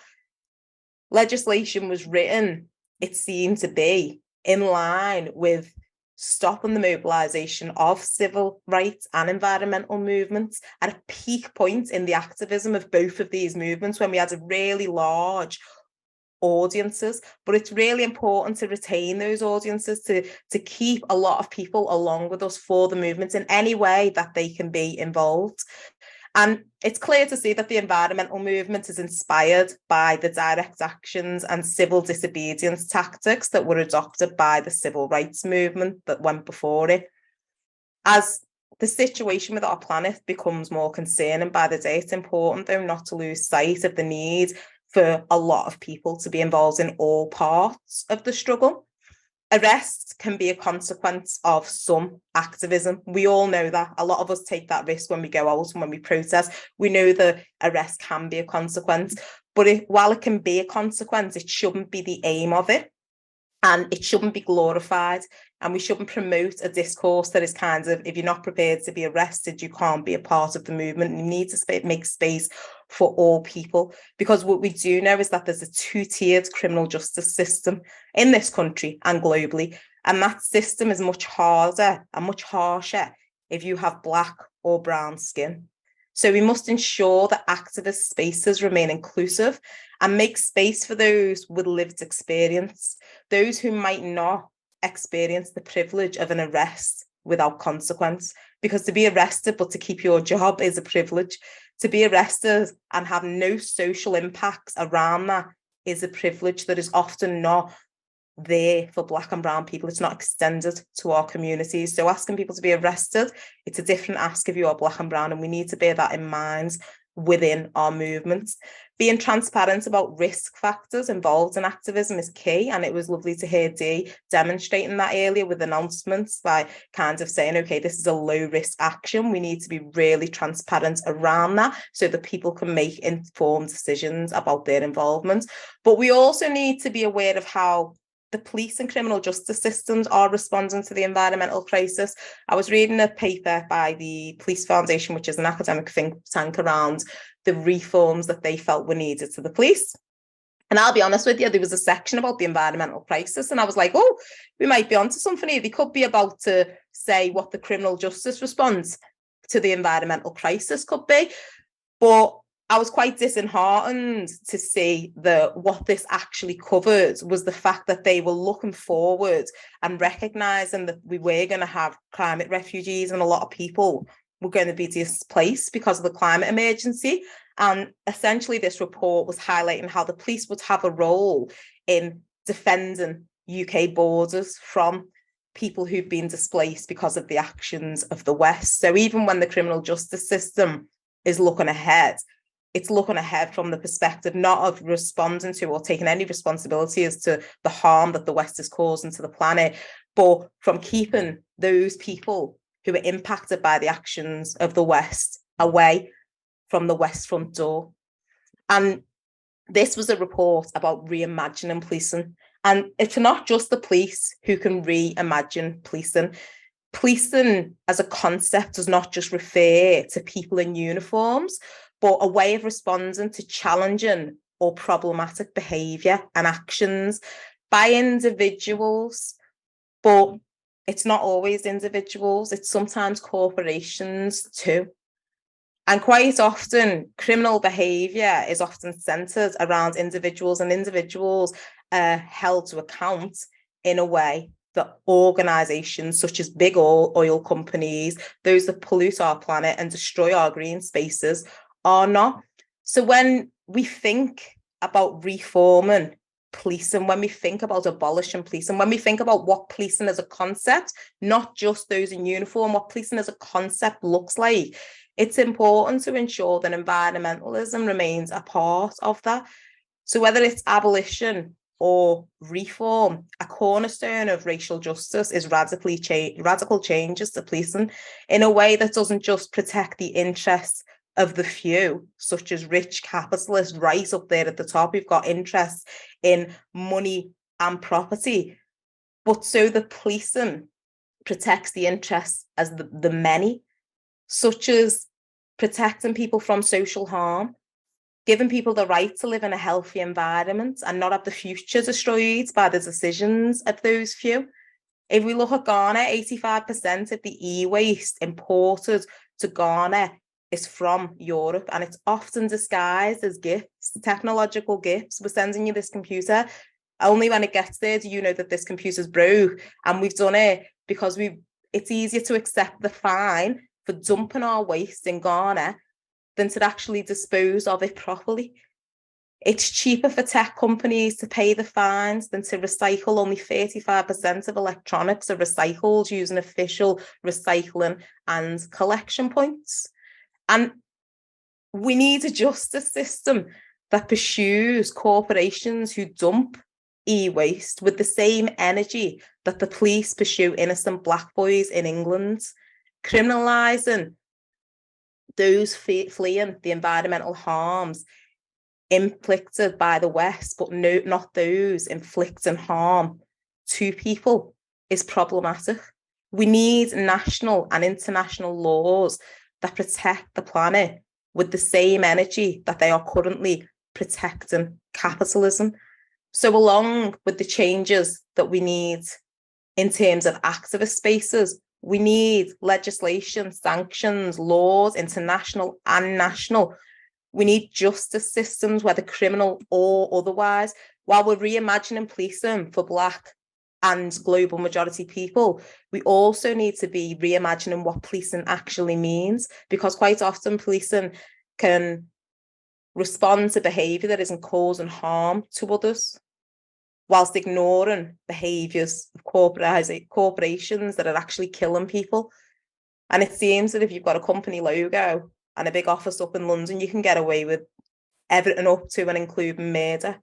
Legislation was written, it seemed to be, in line with stopping the mobilisation of civil rights and environmental movements at a peak point in the activism of both of these movements, when we had a really large audiences. But it's really important to retain those audiences, to keep a lot of people along with us for the movements in any way that they can be involved. And it's clear to see that the environmental movement is inspired by the direct actions and civil disobedience tactics that were adopted by the civil rights movement that went before it. As the situation with our planet becomes more concerning by the day, it's important, though, not to lose sight of the need for a lot of people to be involved in all parts of the struggle. Arrest can be a consequence of some activism. We all know that. A lot of us take that risk when we go out and when we protest. We know that arrest can be a consequence, but while it can be a consequence, it shouldn't be the aim of it. And it shouldn't be glorified. And we shouldn't promote a discourse that is kind of, if you're not prepared to be arrested, you can't be a part of the movement. You need to make space for all people. Because what we do know is that there's a two-tiered criminal justice system in this country and globally. And that system is much harder and much harsher if you have Black or brown skin. So we must ensure that activist spaces remain inclusive and make space for those with lived experience, those who might not experience the privilege of an arrest without consequence. Because to be arrested but to keep your job is a privilege. To be arrested and have no social impacts around that is a privilege that is often not there for Black and brown people. It's not extended to our communities. So asking people to be arrested, it's a different ask if you are Black and brown, and we need to bear that in mind within our movements. Being transparent about risk factors involved in activism is key, and it was lovely to hear Dee demonstrating that earlier with announcements by kind of saying, okay, this is a low risk action. We need to be really transparent around that so that people can make informed decisions about their involvement. But we also need to be aware of how the police and criminal justice systems are responding to the environmental crisis. I was reading a paper by the Police Foundation, which is an academic think tank, around the reforms that they felt were needed to the police. And I'll be honest with you, there was a section about the environmental crisis, and I was like, oh, we might be onto something here. They could be about to say what the criminal justice response to the environmental crisis could be. But I was quite disheartened to see that what this actually covered was the fact that they were looking forward and recognising that we were going to have climate refugees and a lot of people were going to be displaced because of the climate emergency. And essentially this report was highlighting how the police would have a role in defending UK borders from people who've been displaced because of the actions of the West. So even when the criminal justice system is looking ahead, it's looking ahead from the perspective not of responding to or taking any responsibility as to the harm that the West is causing to the planet, but from keeping those people who are impacted by the actions of the West away from the West front door. And this was a report about reimagining policing. And it's not just the police who can reimagine policing. Policing as a concept does not just refer to people in uniforms, but a way of responding to challenging or problematic behaviour and actions by individuals. But it's not always individuals, it's sometimes corporations too. And quite often, criminal behaviour is often centred around individuals, and individuals are held to account in a way that organisations such as big oil companies, those that pollute our planet and destroy our green spaces, are not. So when we think about reforming policing, when we think about abolishing policing, when we think about what policing as a concept, not just those in uniform, what policing as a concept looks like, it's important to ensure that environmentalism remains a part of that. So whether it's abolition or reform, a cornerstone of racial justice is radical changes to policing in a way that doesn't just protect the interests of the few, such as rich capitalists right up there at the top who've got interests in money and property, but so the policing protects the interests as the many, such as protecting people from social harm, giving people the right to live in a healthy environment and not have the future destroyed by the decisions of those few. If we look at Ghana, 85% of the e-waste imported to Ghana is from Europe, and it's often disguised as gifts, technological gifts. We're sending you this computer. Only when it gets there do you know that this computer's broke, and we've done it because it's easier to accept the fine for dumping our waste in Ghana than to actually dispose of it properly. It's cheaper for tech companies to pay the fines than to recycle. Only 35% of electronics are recycled using official recycling and collection points. And we need a justice system that pursues corporations who dump e-waste with the same energy that the police pursue innocent black boys in England, criminalising those fleeing the environmental harms inflicted by the West, but not those inflicting harm to people, is problematic. We need national and international laws that protect the planet with the same energy that they are currently protecting capitalism. So along with the changes that we need in terms of activist spaces, we need legislation, sanctions, laws, international and national. We need justice systems, whether criminal or otherwise. While we're reimagining policing for Black and global majority people, we also need to be reimagining what policing actually means, because quite often policing can respond to behaviour that isn't causing harm to others, whilst ignoring behaviours of corporations that are actually killing people. And it seems that if you've got a company logo and a big office up in London, you can get away with everything up to and including murder.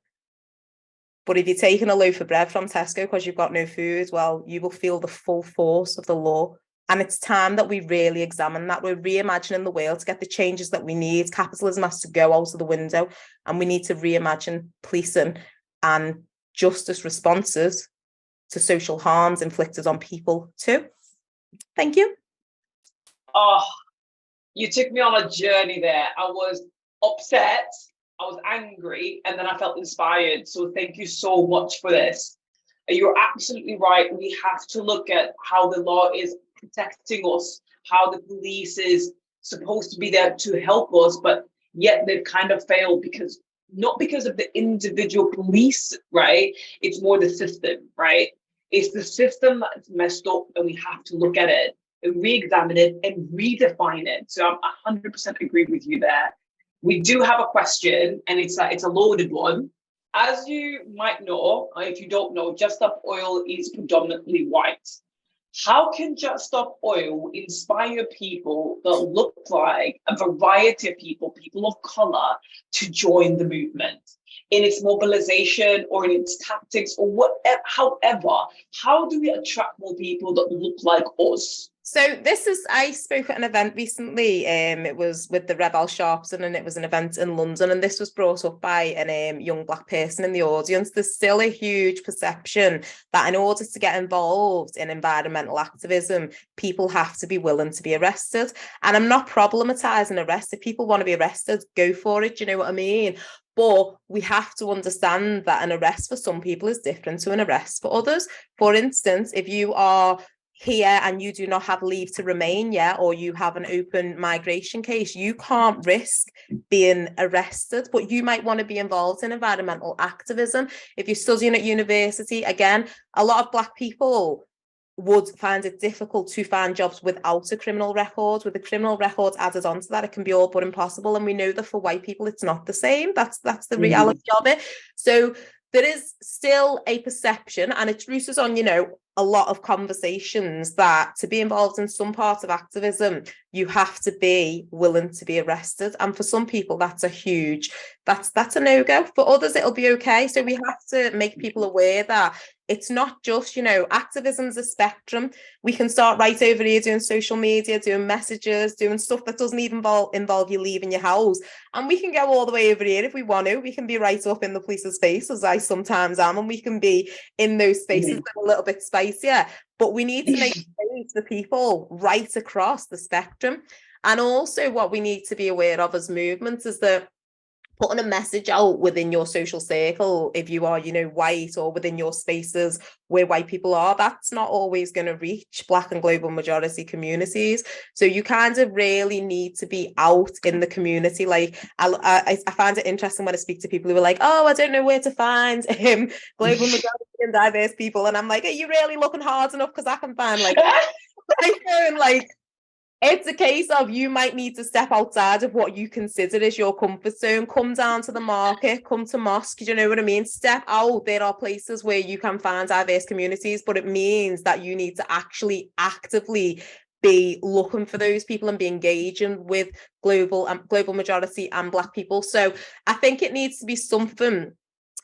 But if you're taking a loaf of bread from Tesco because you've got no food, well, you will feel the full force of the law. And it's time that we really examine that. We're reimagining the world to get the changes that we need. Capitalism has to go out of the window, and we need to reimagine policing and justice responses to social harms inflicted on people too. Thank you. Oh, you took me on a journey there. I was upset, I was angry, and then I felt inspired. So thank you so much for this. You're absolutely right. We have to look at how the law is protecting us, how the police is supposed to be there to help us, but yet they've kind of failed because not because of the individual police, right? It's more the system, right? It's the system that's messed up, and we have to look at it and re-examine it and redefine it. So I'm 100% agree with you there. We do have a question, and it's a loaded one. As you might know, or if you don't know, Just Stop Oil is predominantly white. How can Just Stop Oil inspire people that look like a variety of people of color, to join the movement in its mobilization or in its tactics or whatever? However, how do we attract more people that look like us? So I spoke at an event recently. It was with the Rebel Sharpton, and it was an event in London. And this was brought up by a young Black person in the audience. There's still a huge perception that in order to get involved in environmental activism, people have to be willing to be arrested. And I'm not problematizing arrest. If people want to be arrested, go for it. Do you know what I mean? But we have to understand that an arrest for some people is different to an arrest for others. For instance, if you are here and you do not have leave to remain yet, or you have an open migration case, you can't risk being arrested, but you might want to be involved in environmental activism. If you're studying at university, again, a lot of Black people would find it difficult to find jobs without a criminal record. With a criminal record added onto that, it can be all but impossible. And we know that for white people, it's not the same. That's the reality of it. So there is still a perception, and it's rooted on, a lot of conversations, that to be involved in some part of activism, you have to be willing to be arrested. And for some people, that's a no-go. For others, it'll be okay. So we have to make people aware that it's not just, activism's a spectrum. We can start right over here doing social media, doing messages, doing stuff that doesn't even involve you leaving your house. And we can go all the way over here if we want to. We can be right up in the police's face, as I sometimes am, and we can be in those spaces that are a little bit spicier. But we need to make space for people right across the spectrum. And also what we need to be aware of as movements is that putting a message out within your social circle, if you are, white, or within your spaces where white people are, that's not always going to reach Black and global majority communities. So you kind of really need to be out in the community. Like I find it interesting when I speak to people who are like, oh, I don't know where to find global majority and diverse people. And I'm like, are you really looking hard enough? Because I can find like It's a case of you might need to step outside of what you consider as your comfort zone. Come down to the market, come to mosque, you know what I mean? Step out. There are places where you can find diverse communities, but it means that you need to actually actively be looking for those people and be engaging with global majority and Black people. So I think it needs to be something.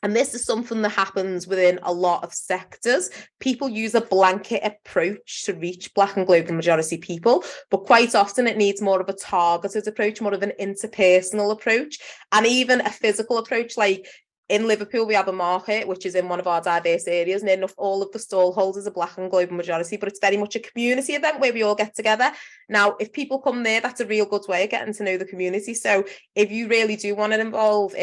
And this is something that happens within a lot of sectors. People use a blanket approach to reach Black and global majority people, but quite often it needs more of a targeted approach, more of an interpersonal approach, and even a physical approach. Like in Liverpool, we have a market, which is in one of our diverse areas, and enough all of the stall holders are Black and global majority, but it's very much a community event where we all get together. Now, if people come there, that's a real good way of getting to know the community. So if you really do want to involve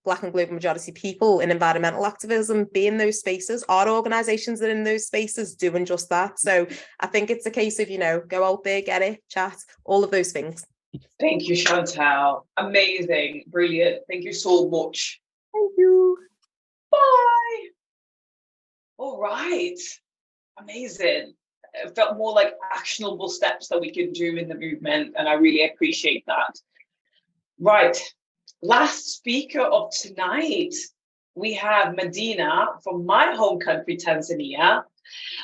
Black and global majority people in environmental activism, be in those spaces. Our organisations that are in those spaces doing just that. So I think it's a case of, go out there, get it, chat, all of those things. Thank you, Chantal. Amazing. Brilliant. Thank you so much. Thank you. Bye. All right. Amazing. It felt more like actionable steps that we can do in the movement, and I really appreciate that. Right. Last speaker of tonight, we have Medina from my home country, Tanzania.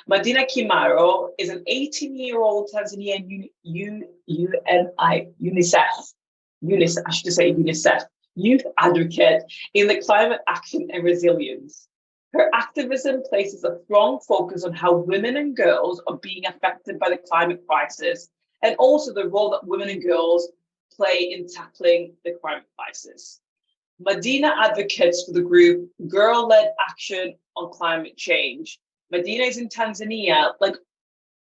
Medina Kimaro is an 18-year-old Tanzanian UNICEF youth advocate in the climate action and resilience. Her activism places a strong focus on how women and girls are being affected by the climate crisis, and also the role that women and girls play in tackling the climate crisis. Medina advocates for the group Girl-Led Action on Climate Change. Medina is in Tanzania. Like,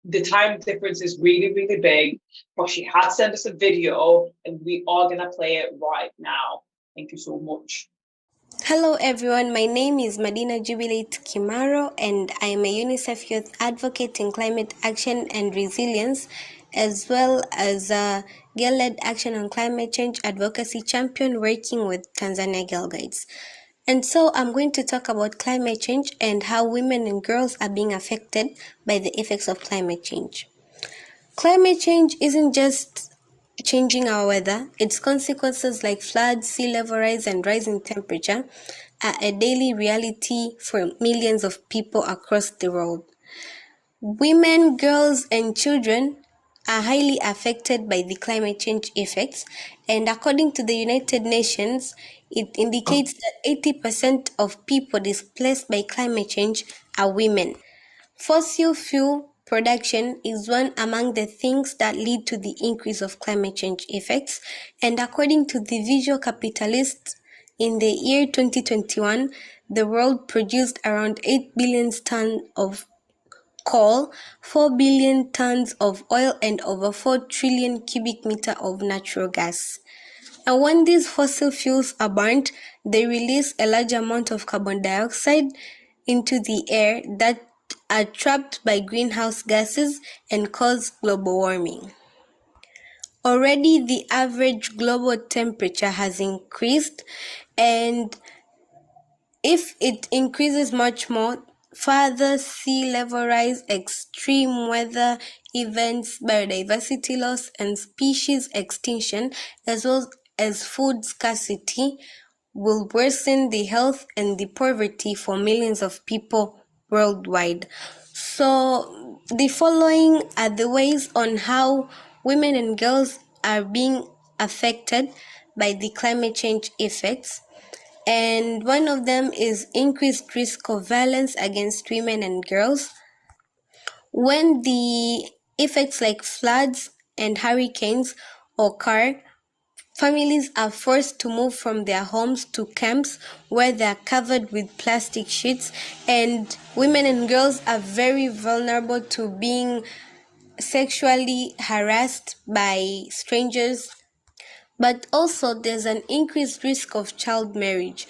the time difference is really, really big, but she had sent us a video and we are gonna play it right now. Thank you so much. Hello everyone, my name is Medina Jubilate Kimaro and I am a UNICEF youth advocate in climate action and resilience, as well as a girl-led action on climate change advocacy champion working with Tanzania Girl Guides. And so I'm going to talk about climate change and how women and girls are being affected by the effects of climate change. Climate change isn't just changing our weather, its consequences like floods, sea level rise, and rising temperature are a daily reality for millions of people across the world. Women, girls, and children are highly affected by the climate change effects, and according to the United Nations, it indicates that 80% of people displaced by climate change are women. Fossil fuel production is one among the things that lead to the increase of climate change effects, and according to the Visual Capitalist, in the year 2021, the world produced around 8 billion tons of coal, 4 billion tons of oil, and over 4 trillion cubic meters of natural gas. And when these fossil fuels are burnt, they release a large amount of carbon dioxide into the air that are trapped by greenhouse gases and cause global warming. Already the average global temperature has increased, and if it increases much more, further sea level rise, extreme weather events, biodiversity loss, and species extinction, as well as food scarcity, will worsen the health and the poverty for millions of people worldwide. So the following are the ways on how women and girls are being affected by the climate change effects. And one of them is increased risk of violence against women and girls. When the effects like floods and hurricanes occur, families are forced to move from their homes to camps where they are covered with plastic sheets, and women and girls are very vulnerable to being sexually harassed by strangers. But also there's an increased risk of child marriage.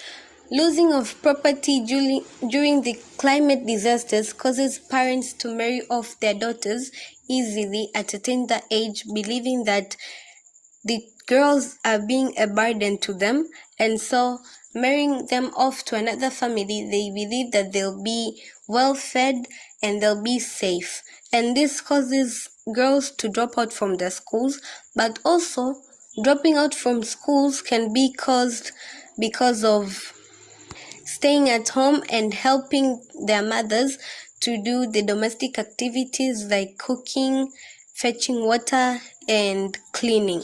Losing of property during the climate disasters causes parents to marry off their daughters easily at a tender age, believing that the girls are being a burden to them, and so marrying them off to another family, they believe that they'll be well fed and they'll be safe. And this causes girls to drop out from their schools, but also dropping out from schools can be caused because of staying at home and helping their mothers to do the domestic activities like cooking, fetching water, and cleaning.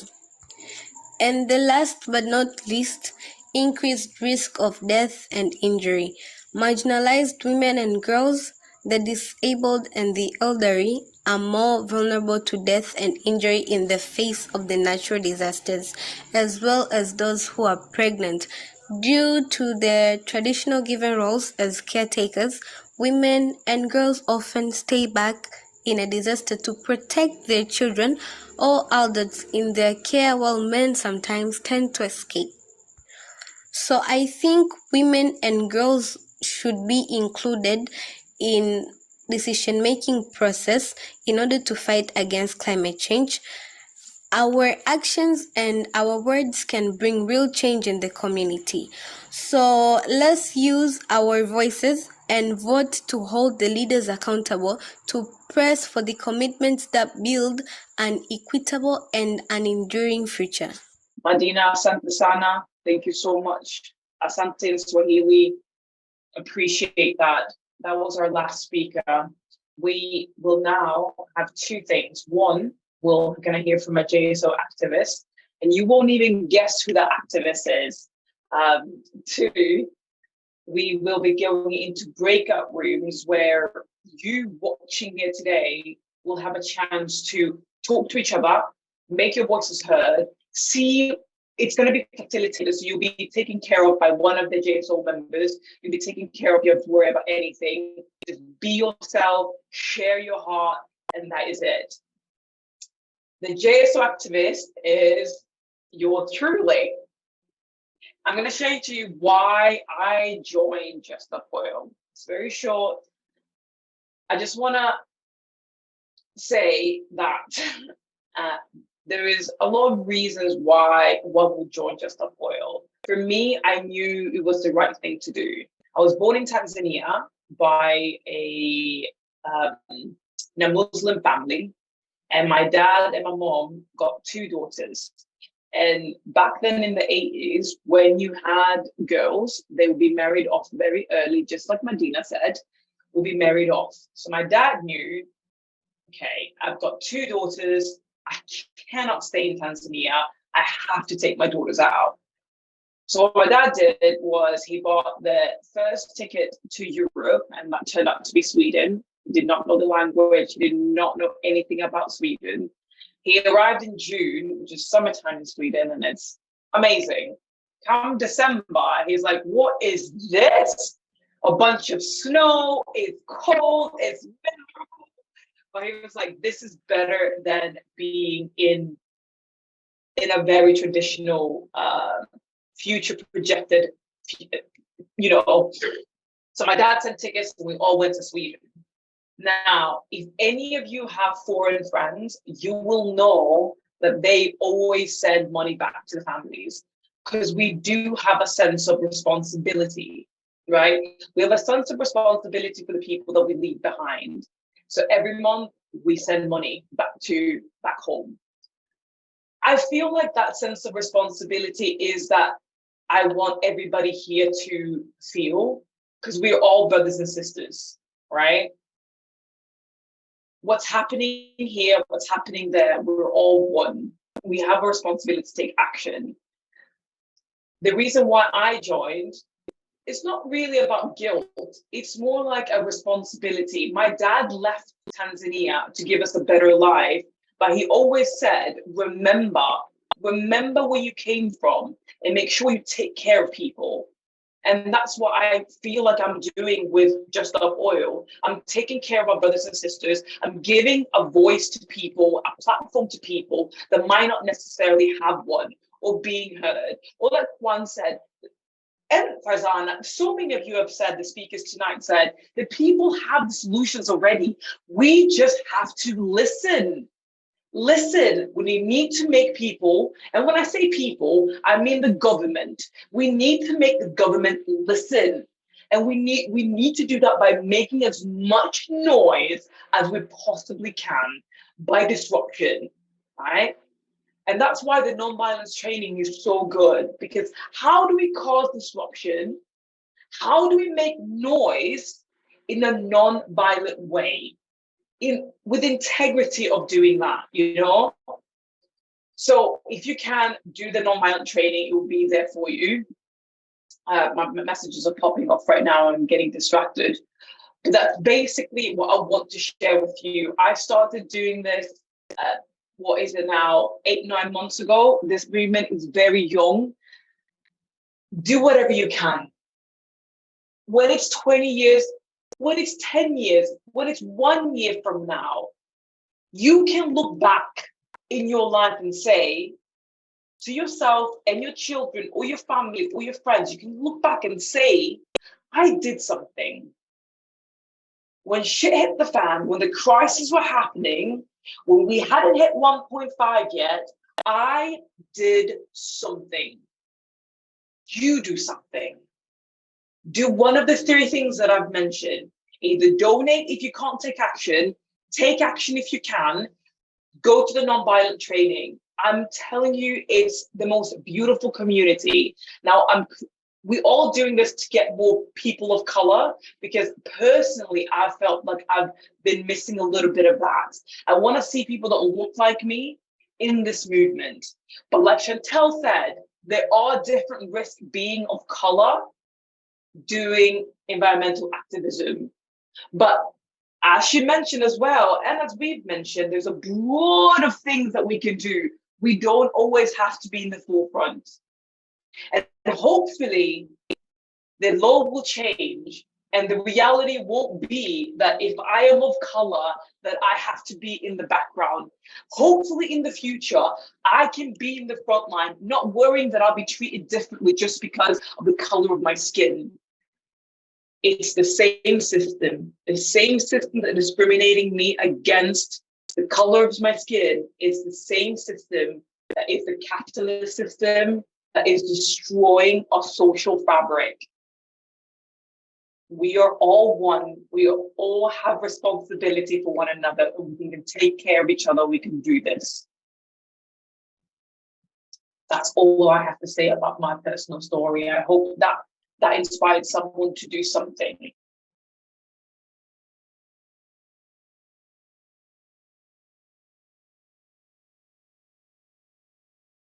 And the last but not least, increased risk of death and injury. Marginalized women and girls, the disabled and the elderly are more vulnerable to death and injury in the face of the natural disasters, as well as those who are pregnant. Due to their traditional given roles as caretakers, women and girls often stay back in a disaster to protect their children or adults in their care, while men sometimes tend to escape. So I think women and girls should be included in decision-making process in order to fight against climate change. Our actions and our words can bring real change in the community. So let's use our voices and vote to hold the leaders accountable, to press for the commitments that build an equitable and an enduring future. Madina, asante sana. Thank you so much. Asante in Swahili. Appreciate that. That was our last speaker. We will now have two things. One, we're going to hear from a JSO activist, and you won't even guess who that activist is. Two, we will be going into breakout rooms where you watching here today will have a chance to talk to each other, make your voices heard, see. It's going to be facilitated, so you'll be taken care of by one of the JSO members. You'll be taken care of. You don't have to worry about anything. Just be yourself, share your heart, and that is it. The JSO activist is yours truly. I'm going to share to you why I joined Just Stop Oil. It's very short. I just want to say that there is a lot of reasons why one would join Just Stop Oil. For me, I knew it was the right thing to do. I was born in Tanzania by a Muslim family, and my dad and my mom got two daughters. And back then in the 80s, when you had girls, they would be married off very early, just like Madina said, would be married off. So my dad knew, okay, I've got two daughters. I cannot stay in Tanzania. I have to take my daughters out. So what my dad did was he bought the first ticket to Europe, and that turned out to be Sweden. He did not know the language. He did not know anything about Sweden. He arrived in June, which is summertime in Sweden, and it's amazing. Come December, he's like, what is this? A bunch of snow, it's cold, it's miserable. But he was like, this is better than being in a very traditional, future projected, you know. So my dad sent tickets and we all went to Sweden. Now, if any of you have foreign friends, you will know that they always send money back to the families, because we do have a sense of responsibility, right? We have a sense of responsibility for the people that we leave behind. So every month we send money back home. I feel like that sense of responsibility is that I want everybody here to feel, because we're all brothers and sisters, right? What's happening here, what's happening there, we're all one. We have a responsibility to take action. The reason why I joined, it's not really about guilt. It's more like a responsibility. My dad left Tanzania to give us a better life, but he always said, remember where you came from and make sure you take care of people. And that's what I feel like I'm doing with Just Stop Oil. I'm taking care of our brothers and sisters. I'm giving a voice to people, a platform to people that might not necessarily have one or being heard. Or like Juan said, and Farzana, so many of you have said, the speakers tonight said, that people have the solutions already. We just have to listen. Listen, we need to make people, and when I say people, I mean the government. We need to make the government listen. And we need to do that by making as much noise as we possibly can by disruption, right? And that's why the non-violence training is so good, because how do we cause disruption? How do we make noise in a non-violent way? With integrity of doing that, So if you can do the non-violent training, it will be there for you. My messages are popping off right now. I'm getting distracted. But that's basically what I want to share with you. I started doing this, what is it now, 8-9 months ago. This movement is very young. Do whatever you can. When it's 20 years, when it's 10 years, when it's 1 year from now, you can look back in your life and say to yourself and your children or your family or your friends, you can look back and say, I did something. When shit hit the fan, when the crises were happening, when we hadn't hit 1.5 yet, I did something. You do something. Do one of the 3 things that I've mentioned. Either donate if you can't take action if you can, go to the non-violent training. I'm telling you, it's the most beautiful community. Now, we're all doing this to get more people of color, because personally, I felt like I've been missing a little bit of that. I want to see people that look like me in this movement. But like Chantel said, there are different risks being of color doing environmental activism. But as she mentioned as well, and as we've mentioned, there's a broad of things that we can do. We don't always have to be in the forefront. And hopefully the law will change, and the reality won't be that if I am of color, that I have to be in the background. Hopefully in the future, I can be in the front line, not worrying that I'll be treated differently just because of the color of my skin. It's the same system that is discriminating me against the color of my skin. It's the same system that is the capitalist system that is destroying our social fabric. We are all one. We all have responsibility for one another. And we can take care of each other. We can do this. That's all I have to say about my personal story. I hope that inspired someone to do something.